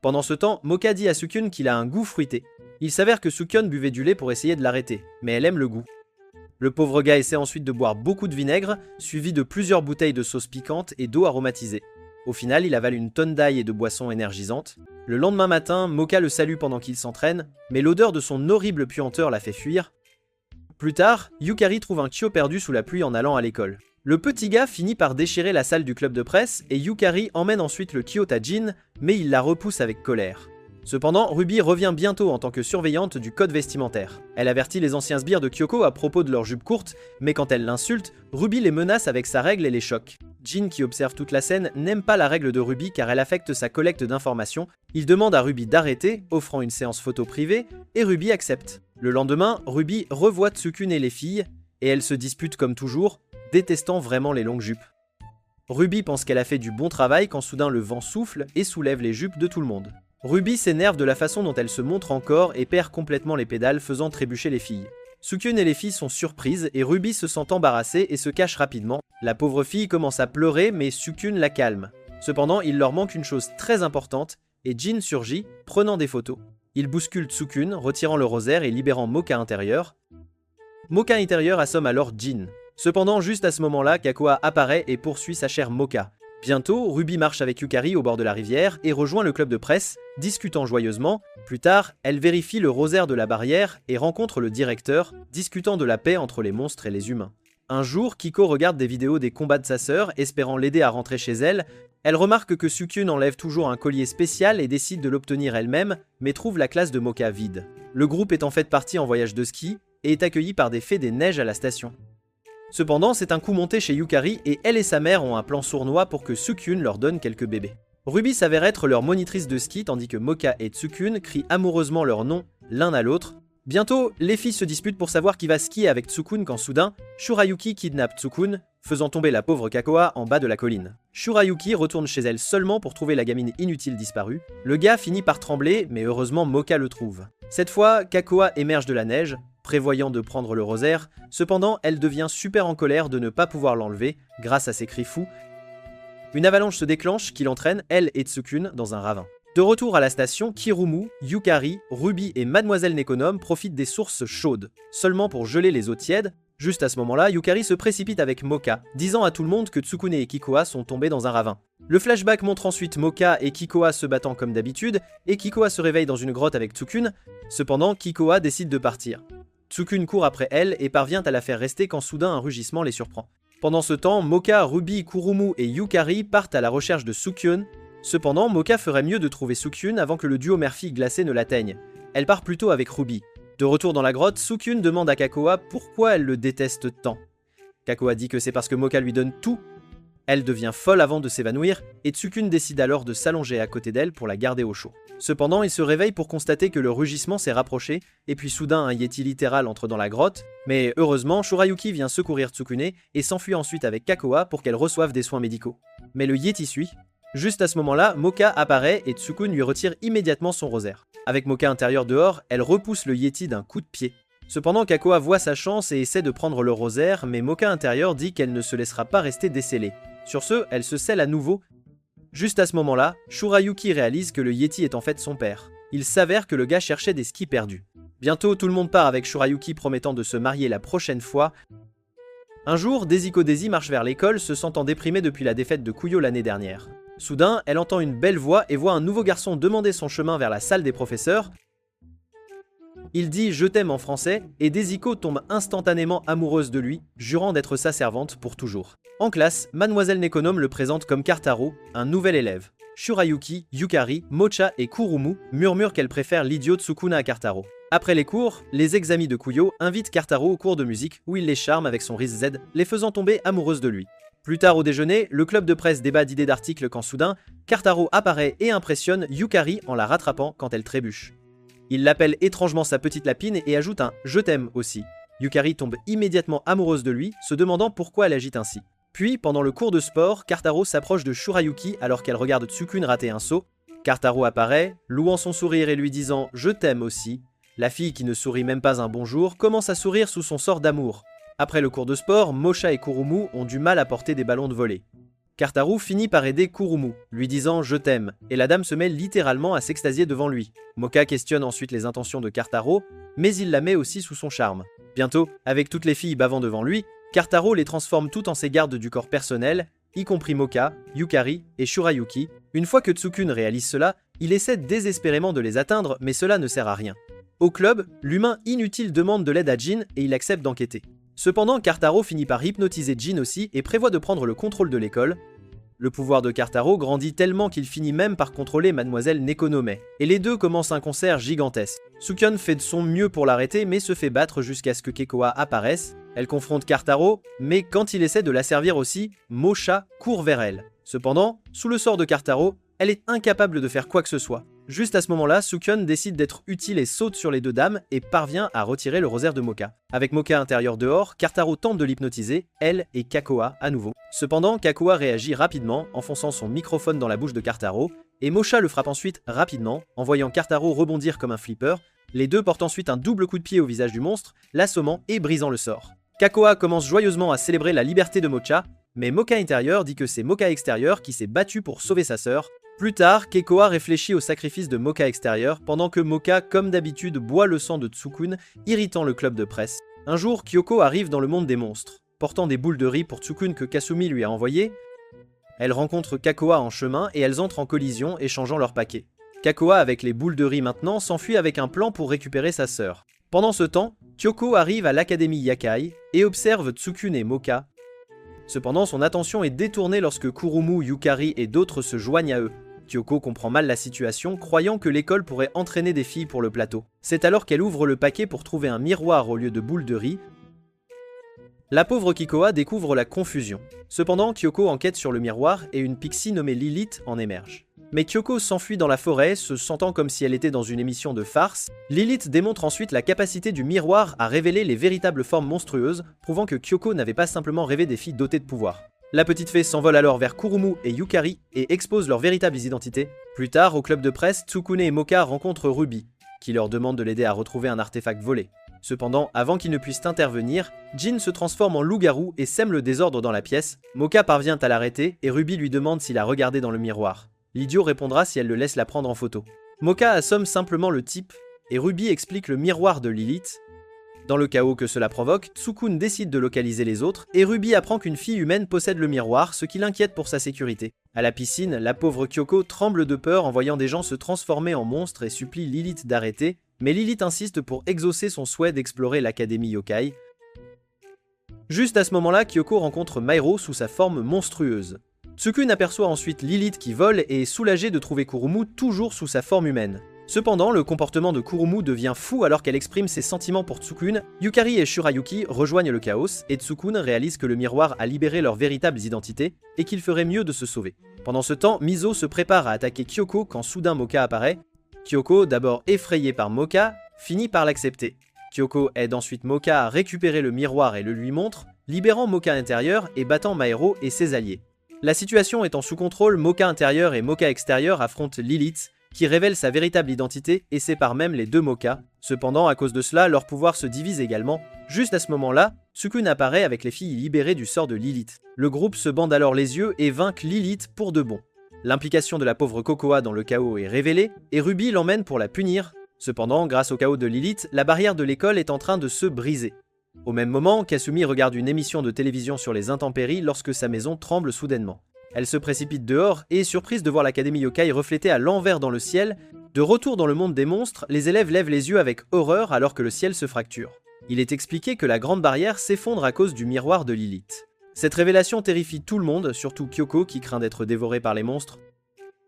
Pendant ce temps, Moka dit à Sukyun qu'il a un goût fruité. Il s'avère que Sukyun buvait du lait pour essayer de l'arrêter, mais elle aime le goût. Le pauvre gars essaie ensuite de boire beaucoup de vinaigre, suivi de plusieurs bouteilles de sauce piquante et d'eau aromatisée. Au final, il avale une tonne d'ail et de boissons énergisantes. Le lendemain matin, Moka le salue pendant qu'il s'entraîne, mais l'odeur de son horrible puanteur la fait fuir. Plus tard, Yukari trouve un Kyo perdu sous la pluie en allant à l'école. Le petit gars finit par déchirer la salle du club de presse et Yukari emmène ensuite le Kyo à Jin, mais il la repousse avec colère. Cependant, Ruby revient bientôt en tant que surveillante du code vestimentaire. Elle avertit les anciens sbires de Kyoko à propos de leurs jupes courtes, mais quand elle l'insulte, Ruby les menace avec sa règle et les choque. Jin, qui observe toute la scène, n'aime pas la règle de Ruby car elle affecte sa collecte d'informations. Il demande à Ruby d'arrêter, offrant une séance photo privée, et Ruby accepte. Le lendemain, Ruby revoit Tsukune et les filles, et elles se disputent comme toujours, détestant vraiment les longues jupes. Ruby pense qu'elle a fait du bon travail quand soudain le vent souffle et soulève les jupes de tout le monde. Ruby s'énerve de la façon dont elle se montre encore et perd complètement les pédales, faisant trébucher les filles. Sukyun et les filles sont surprises et Ruby se sent embarrassée et se cache rapidement. La pauvre fille commence à pleurer mais Sukyun la calme. Cependant, il leur manque une chose très importante et Jin surgit, prenant des photos. Il bouscule Tsukune, retirant le rosaire et libérant Moka intérieur. Moka intérieur assomme alors Jin. Cependant, juste à ce moment-là, Kakoa apparaît et poursuit sa chère Moka. Bientôt, Ruby marche avec Yukari au bord de la rivière et rejoint le club de presse, discutant joyeusement. Plus tard, elle vérifie le rosaire de la barrière et rencontre le directeur, discutant de la paix entre les monstres et les humains. Un jour, Kiko regarde des vidéos des combats de sa sœur, espérant l'aider à rentrer chez elle. Elle remarque que Sukyun enlève toujours un collier spécial et décide de l'obtenir elle-même, mais trouve la classe de Mocha vide. Le groupe est en fait parti en voyage de ski et est accueilli par des fées des neiges à la station. Cependant, c'est un coup monté chez Yukari et elle et sa mère ont un plan sournois pour que Sukyun leur donne quelques bébés. Ruby s'avère être leur monitrice de ski tandis que Mocha et Tsukun crient amoureusement leur nom l'un à l'autre. Bientôt, les filles se disputent pour savoir qui va skier avec Tsukun quand soudain, Shurayuki kidnappe Tsukun, faisant tomber la pauvre Kakoa en bas de la colline. Shurayuki retourne chez elle seulement pour trouver la gamine inutile disparue. Le gars finit par trembler, mais heureusement Mocha le trouve. Cette fois, Kakoa émerge de la neige, prévoyant de prendre le rosaire, cependant elle devient super en colère de ne pas pouvoir l'enlever, grâce à ses cris fous. Une avalanche se déclenche qui l'entraîne, elle et Tsukun, dans un ravin. De retour à la station, Kirumu, Yukari, Ruby et Mademoiselle Nekonom profitent des sources chaudes, seulement pour geler les eaux tièdes. Juste à ce moment-là, Yukari se précipite avec Mocha, disant à tout le monde que Tsukune et Kikoa sont tombés dans un ravin. Le flashback montre ensuite Mocha et Kikoa se battant comme d'habitude, et Kikoa se réveille dans une grotte avec Tsukun. Cependant, Kikoa décide de partir. Tsukun court après elle et parvient à la faire rester quand soudain un rugissement les surprend. Pendant ce temps, Mocha, Ruby, Kurumu et Yukari partent à la recherche de Sukyun. Cependant, Mocha ferait mieux de trouver Sukyun avant que le duo mère-fille glacé ne l'atteigne. Elle part plutôt avec Ruby. De retour dans la grotte, Sukyun demande à Kakoa pourquoi elle le déteste tant. Kakoa dit que c'est parce que Mocha lui donne tout. Elle devient folle avant de s'évanouir, et Tsukun décide alors de s'allonger à côté d'elle pour la garder au chaud. Cependant, il se réveille pour constater que le rugissement s'est rapproché, et puis soudain un yeti littéral entre dans la grotte, mais heureusement, Shurayuki vient secourir Tsukune et s'enfuit ensuite avec Kakoa pour qu'elle reçoive des soins médicaux. Mais le yeti suit. Juste à ce moment-là, Mocha apparaît et Tsukun lui retire immédiatement son rosaire. Avec Mocha intérieur dehors, elle repousse le yeti d'un coup de pied. Cependant, Kakoa voit sa chance et essaie de prendre le rosaire, mais Mocha intérieur dit qu'elle ne se laissera pas rester décellée. Sur ce, elle se scelle à nouveau. Juste à ce moment-là, Shurayuki réalise que le yeti est en fait son père. Il s'avère que le gars cherchait des skis perdus. Bientôt, tout le monde part avec Shurayuki promettant de se marier la prochaine fois. Un jour, Desiko Daisy marche vers l'école, se sentant déprimée depuis la défaite de Kuyo l'année dernière. Soudain, elle entend une belle voix et voit un nouveau garçon demander son chemin vers la salle des professeurs. Il dit « je t'aime » en français, et Desiko tombe instantanément amoureuse de lui, jurant d'être sa servante pour toujours. En classe, Mademoiselle Nekonom le présente comme Kartaro, un nouvel élève. Shurayuki, Yukari, Mocha et Kurumu murmurent qu'elle préfère l'idiot Tsukuna à Kartaro. Après les cours, les ex-amis de Kuyo invitent Kartaro au cours de musique où il les charme avec son riz Z, les faisant tomber amoureuses de lui. Plus tard au déjeuner, le club de presse débat d'idées d'articles quand soudain, Kartaro apparaît et impressionne Yukari en la rattrapant quand elle trébuche. Il l'appelle étrangement sa petite lapine et ajoute un « je t'aime » aussi. Yukari tombe immédiatement amoureuse de lui, se demandant pourquoi elle agite ainsi. Puis, pendant le cours de sport, Kartaro s'approche de Shurayuki alors qu'elle regarde Tsukun rater un saut. Kartaro apparaît, louant son sourire et lui disant « je t'aime aussi ». La fille, qui ne sourit même pas un bonjour, commence à sourire sous son sort d'amour. Après le cours de sport, Mocha et Kurumu ont du mal à porter des ballons de volley. Kartaro finit par aider Kurumu, lui disant « je t'aime », et la dame se met littéralement à s'extasier devant lui. Mocha questionne ensuite les intentions de Kartaro, mais il la met aussi sous son charme. Bientôt, avec toutes les filles bavant devant lui, Kartaro les transforme toutes en ses gardes du corps personnel, y compris Mocha, Yukari et Shurayuki. Une fois que Tsukun réalise cela, il essaie désespérément de les atteindre, mais cela ne sert à rien. Au club, l'humain inutile demande de l'aide à Jin et il accepte d'enquêter. Cependant, Kartaro finit par hypnotiser Jin aussi et prévoit de prendre le contrôle de l'école. Le pouvoir de Kartaro grandit tellement qu'il finit même par contrôler Mademoiselle Nekonome, et les deux commencent un concert gigantesque. Sukyun fait de son mieux pour l'arrêter mais se fait battre jusqu'à ce que Kekoa apparaisse. Elle confronte Kartaro, mais quand il essaie de la servir aussi, Mocha court vers elle. Cependant, sous le sort de Kartaro, elle est incapable de faire quoi que ce soit. Juste à ce moment-là, Sukyun décide d'être utile et saute sur les deux dames et parvient à retirer le rosaire de Mocha. Avec Mocha intérieur dehors, Kartaro tente de l'hypnotiser, elle et Kakoa à nouveau. Cependant, Kakoa réagit rapidement, enfonçant son microphone dans la bouche de Kartaro, et Mocha le frappe ensuite rapidement, en voyant Kartaro rebondir comme un flipper. Les deux portent ensuite un double coup de pied au visage du monstre, l'assommant et brisant le sort. Kakoa commence joyeusement à célébrer la liberté de Mocha, mais Mocha intérieur dit que c'est Mocha extérieur qui s'est battu pour sauver sa sœur. Plus tard, Kekoa réfléchit au sacrifice de Mocha extérieur, pendant que Mocha, comme d'habitude, boit le sang de Tsukun, irritant le club de presse. Un jour, Kyoko arrive dans le monde des monstres, portant des boules de riz pour Tsukun que Kasumi lui a envoyées. Elles rencontrent Kakoa en chemin et elles entrent en collision, échangeant leurs paquets. Kakoa, avec les boules de riz maintenant, s'enfuit avec un plan pour récupérer sa sœur. Pendant ce temps, Kyoko arrive à l'académie Yakai et observe Tsukune et Moka. Cependant, son attention est détournée lorsque Kurumu, Yukari et d'autres se joignent à eux. Kyoko comprend mal la situation, croyant que l'école pourrait entraîner des filles pour le plateau. C'est alors qu'elle ouvre le paquet pour trouver un miroir au lieu de boules de riz. La pauvre Kikoa découvre la confusion. Cependant, Kyoko enquête sur le miroir et une pixie nommée Lilith en émerge. Mais Kyoko s'enfuit dans la forêt, se sentant comme si elle était dans une émission de farce. Lilith démontre ensuite la capacité du miroir à révéler les véritables formes monstrueuses, prouvant que Kyoko n'avait pas simplement rêvé des filles dotées de pouvoir. La petite fée s'envole alors vers Kurumu et Yukari et expose leurs véritables identités. Plus tard, au club de presse, Tsukune et Moka rencontrent Ruby, qui leur demande de l'aider à retrouver un artefact volé. Cependant, avant qu'ils ne puissent intervenir, Jin se transforme en loup-garou et sème le désordre dans la pièce. Moka parvient à l'arrêter et Ruby lui demande s'il a regardé dans le miroir. L'idiot répondra si elle le laisse la prendre en photo. Moka assomme simplement le type et Ruby explique le miroir de Lilith. Dans le chaos que cela provoque, Tsukune décide de localiser les autres et Ruby apprend qu'une fille humaine possède le miroir, ce qui l'inquiète pour sa sécurité. À la piscine, la pauvre Kyoko tremble de peur en voyant des gens se transformer en monstres et supplie Lilith d'arrêter, mais Lilith insiste pour exaucer son souhait d'explorer l'académie yokai. Juste à ce moment-là, Kyoko rencontre Mairo sous sa forme monstrueuse. Tsukune aperçoit ensuite Lilith qui vole et est soulagée de trouver Kurumu toujours sous sa forme humaine. Cependant, le comportement de Kurumu devient fou alors qu'elle exprime ses sentiments pour Tsukune. Yukari et Shurayuki rejoignent le chaos et Tsukune réalise que le miroir a libéré leurs véritables identités et qu'il ferait mieux de se sauver. Pendant ce temps, Mizo se prépare à attaquer Kyoko quand soudain Moka apparaît. Kyoko, d'abord effrayée par Moka, finit par l'accepter. Kyoko aide ensuite Moka à récupérer le miroir et le lui montre, libérant Moka intérieur et battant Maero et ses alliés. La situation étant sous contrôle, Moka intérieur et Moka extérieur affrontent Lilith, qui révèle sa véritable identité et sépare même les deux Moka. Cependant, à cause de cela, leur pouvoir se divise également. Juste à ce moment-là, Tsukune apparaît avec les filles libérées du sort de Lilith. Le groupe se bande alors les yeux et vainc Lilith pour de bon. L'implication de la pauvre Kokoa dans le chaos est révélée, et Ruby l'emmène pour la punir. Cependant, grâce au chaos de Lilith, la barrière de l'école est en train de se briser. Au même moment, Kasumi regarde une émission de télévision sur les intempéries lorsque sa maison tremble soudainement. Elle se précipite dehors et est surprise de voir l'académie yokai reflétée à l'envers dans le ciel. De retour dans le monde des monstres, les élèves lèvent les yeux avec horreur alors que le ciel se fracture. Il est expliqué que la grande barrière s'effondre à cause du miroir de Lilith. Cette révélation terrifie tout le monde, surtout Kyoko qui craint d'être dévorée par les monstres.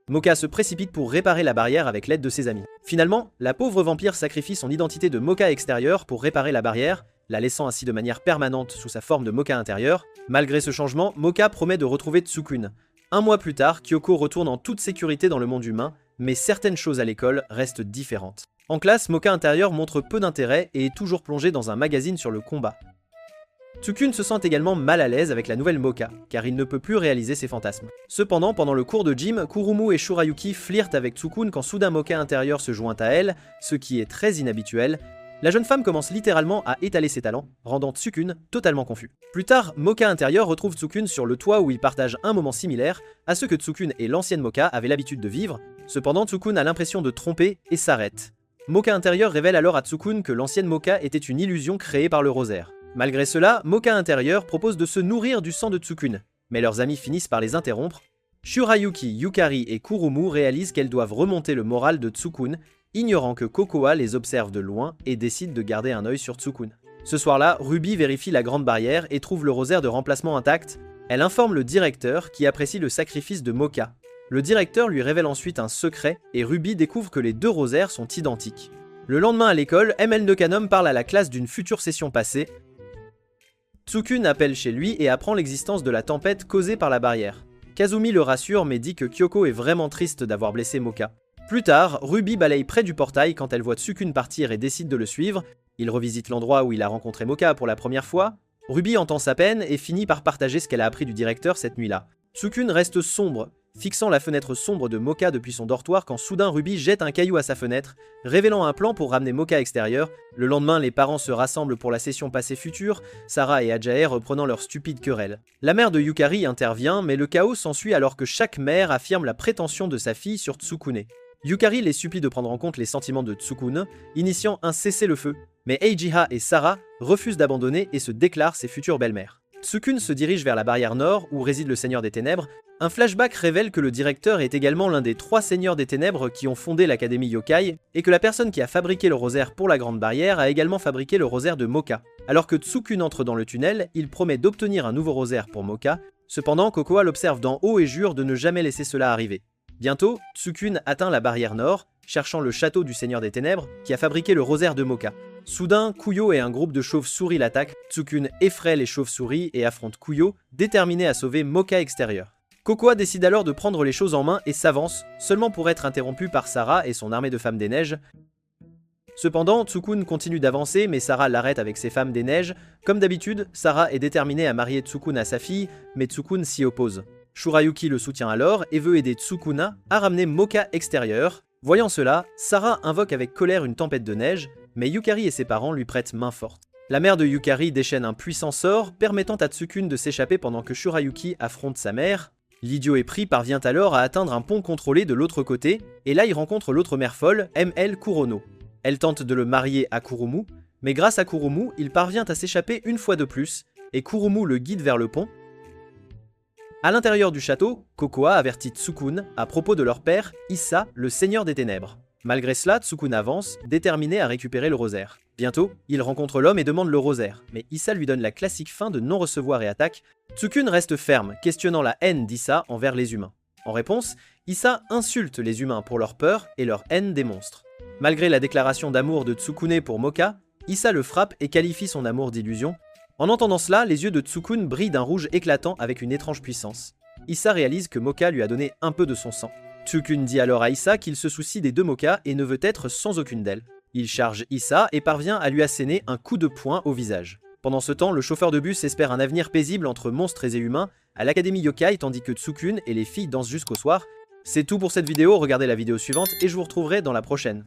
Moka se précipite pour réparer la barrière avec l'aide de ses amis. Finalement, la pauvre vampire sacrifie son identité de Moka extérieur pour réparer la barrière, la laissant ainsi de manière permanente sous sa forme de Moka intérieur. Malgré ce changement, Moka promet de retrouver Tsukune. Un mois plus tard, Kyoko retourne en toute sécurité dans le monde humain, mais certaines choses à l'école restent différentes. En classe, Moka intérieur montre peu d'intérêt et est toujours plongé dans un magazine sur le combat. Tsukune se sent également mal à l'aise avec la nouvelle Moka, car il ne peut plus réaliser ses fantasmes. Cependant, pendant le cours de gym, Kurumu et Shurayuki flirtent avec Tsukune quand soudain Moka intérieur se joint à elle, ce qui est très inhabituel. La jeune femme commence littéralement à étaler ses talents, rendant Tsukune totalement confus. Plus tard, Moka intérieur retrouve Tsukune sur le toit où ils partagent un moment similaire à ce que Tsukune et l'ancienne Moka avaient l'habitude de vivre. Cependant, Tsukune a l'impression de tromper et s'arrête. Moka intérieur révèle alors à Tsukune que l'ancienne Moka était une illusion créée par le rosaire. Malgré cela, Moka intérieur propose de se nourrir du sang de Tsukune, mais leurs amis finissent par les interrompre. Shurayuki, Yukari et Kurumu réalisent qu'elles doivent remonter le moral de Tsukune, ignorant que Kokoa les observe de loin et décide de garder un œil sur Tsukune. Ce soir-là, Ruby vérifie la grande barrière et trouve le rosaire de remplacement intact. Elle informe le directeur qui apprécie le sacrifice de Moka. Le directeur lui révèle ensuite un secret et Ruby découvre que les deux rosaires sont identiques. Le lendemain à l'école, ML Nekanom parle à la classe d'une future session passée. Tsukune appelle chez lui et apprend l'existence de la tempête causée par la barrière. Kazumi le rassure mais dit que Kyoko est vraiment triste d'avoir blessé Moka. Plus tard, Ruby balaye près du portail quand elle voit Tsukune partir et décide de le suivre. Il revisite l'endroit où il a rencontré Moka pour la première fois. Ruby entend sa peine et finit par partager ce qu'elle a appris du directeur cette nuit-là. Tsukune reste sombre, fixant la fenêtre sombre de Moka depuis son dortoir quand soudain Ruby jette un caillou à sa fenêtre, révélant un plan pour ramener Moka extérieur. Le lendemain, les parents se rassemblent pour la session passée future, Sarah et Ajae reprenant leur stupide querelle. La mère de Yukari intervient, mais le chaos s'ensuit alors que chaque mère affirme la prétention de sa fille sur Tsukune. Yukari les supplie de prendre en compte les sentiments de Tsukune, initiant un cessez-le-feu, mais Eijiha et Sarah refusent d'abandonner et se déclarent ses futures belles-mères. Tsukun se dirige vers la barrière nord, où réside le Seigneur des Ténèbres. Un flashback révèle que le directeur est également l'un des 3 Seigneurs des Ténèbres qui ont fondé l'Académie Yokai, et que la personne qui a fabriqué le rosaire pour la Grande Barrière a également fabriqué le rosaire de Moka. Alors que Tsukun entre dans le tunnel, il promet d'obtenir un nouveau rosaire pour Moka. Cependant, Kokoa l'observe d'en haut et jure de ne jamais laisser cela arriver. Bientôt, Tsukun atteint la barrière nord, cherchant le château du Seigneur des Ténèbres, qui a fabriqué le rosaire de Moka. Soudain, Kuyo et un groupe de chauves-souris l'attaquent. Tsukun effraie les chauves-souris et affronte Kuyo, déterminé à sauver Moka extérieur. Kokoa décide alors de prendre les choses en main et s'avance, seulement pour être interrompu par Sarah et son armée de femmes des neiges. Cependant, Tsukun continue d'avancer, mais Sarah l'arrête avec ses femmes des neiges. Comme d'habitude, Sarah est déterminée à marier Tsukun à sa fille, mais Tsukun s'y oppose. Shurayuki le soutient alors et veut aider Tsukuna à ramener Moka extérieur. Voyant cela, Sarah invoque avec colère une tempête de neige, mais Yukari et ses parents lui prêtent main forte. La mère de Yukari déchaîne un puissant sort, permettant à Tsukun de s'échapper pendant que Shurayuki affronte sa mère. L'idiot épris parvient alors à atteindre un pont contrôlé de l'autre côté, et là il rencontre l'autre mère folle, ML Kurono. Elle tente de le marier à Kurumu, mais grâce à Kurumu, il parvient à s'échapper une fois de plus, et Kurumu le guide vers le pont. À l'intérieur du château, Kokoa avertit Tsukun à propos de leur père, Issa, le Seigneur des Ténèbres. Malgré cela, Tsukun avance, déterminé à récupérer le rosaire. Bientôt, il rencontre l'homme et demande le rosaire, mais Issa lui donne la classique fin de non-recevoir et attaque. Tsukun reste ferme, questionnant la haine d'Issa envers les humains. En réponse, Issa insulte les humains pour leur peur et leur haine des monstres. Malgré la déclaration d'amour de Tsukune pour Moka, Issa le frappe et qualifie son amour d'illusion. En entendant cela, les yeux de Tsukun brillent d'un rouge éclatant avec une étrange puissance. Issa réalise que Moka lui a donné un peu de son sang. Tsukun dit alors à Issa qu'il se soucie des 2 Moka et ne veut être sans aucune d'elles. Il charge Issa et parvient à lui asséner un coup de poing au visage. Pendant ce temps, le chauffeur de bus espère un avenir paisible entre monstres et humains à l'Académie Yokai tandis que Tsukun et les filles dansent jusqu'au soir. C'est tout pour cette vidéo, regardez la vidéo suivante et je vous retrouverai dans la prochaine.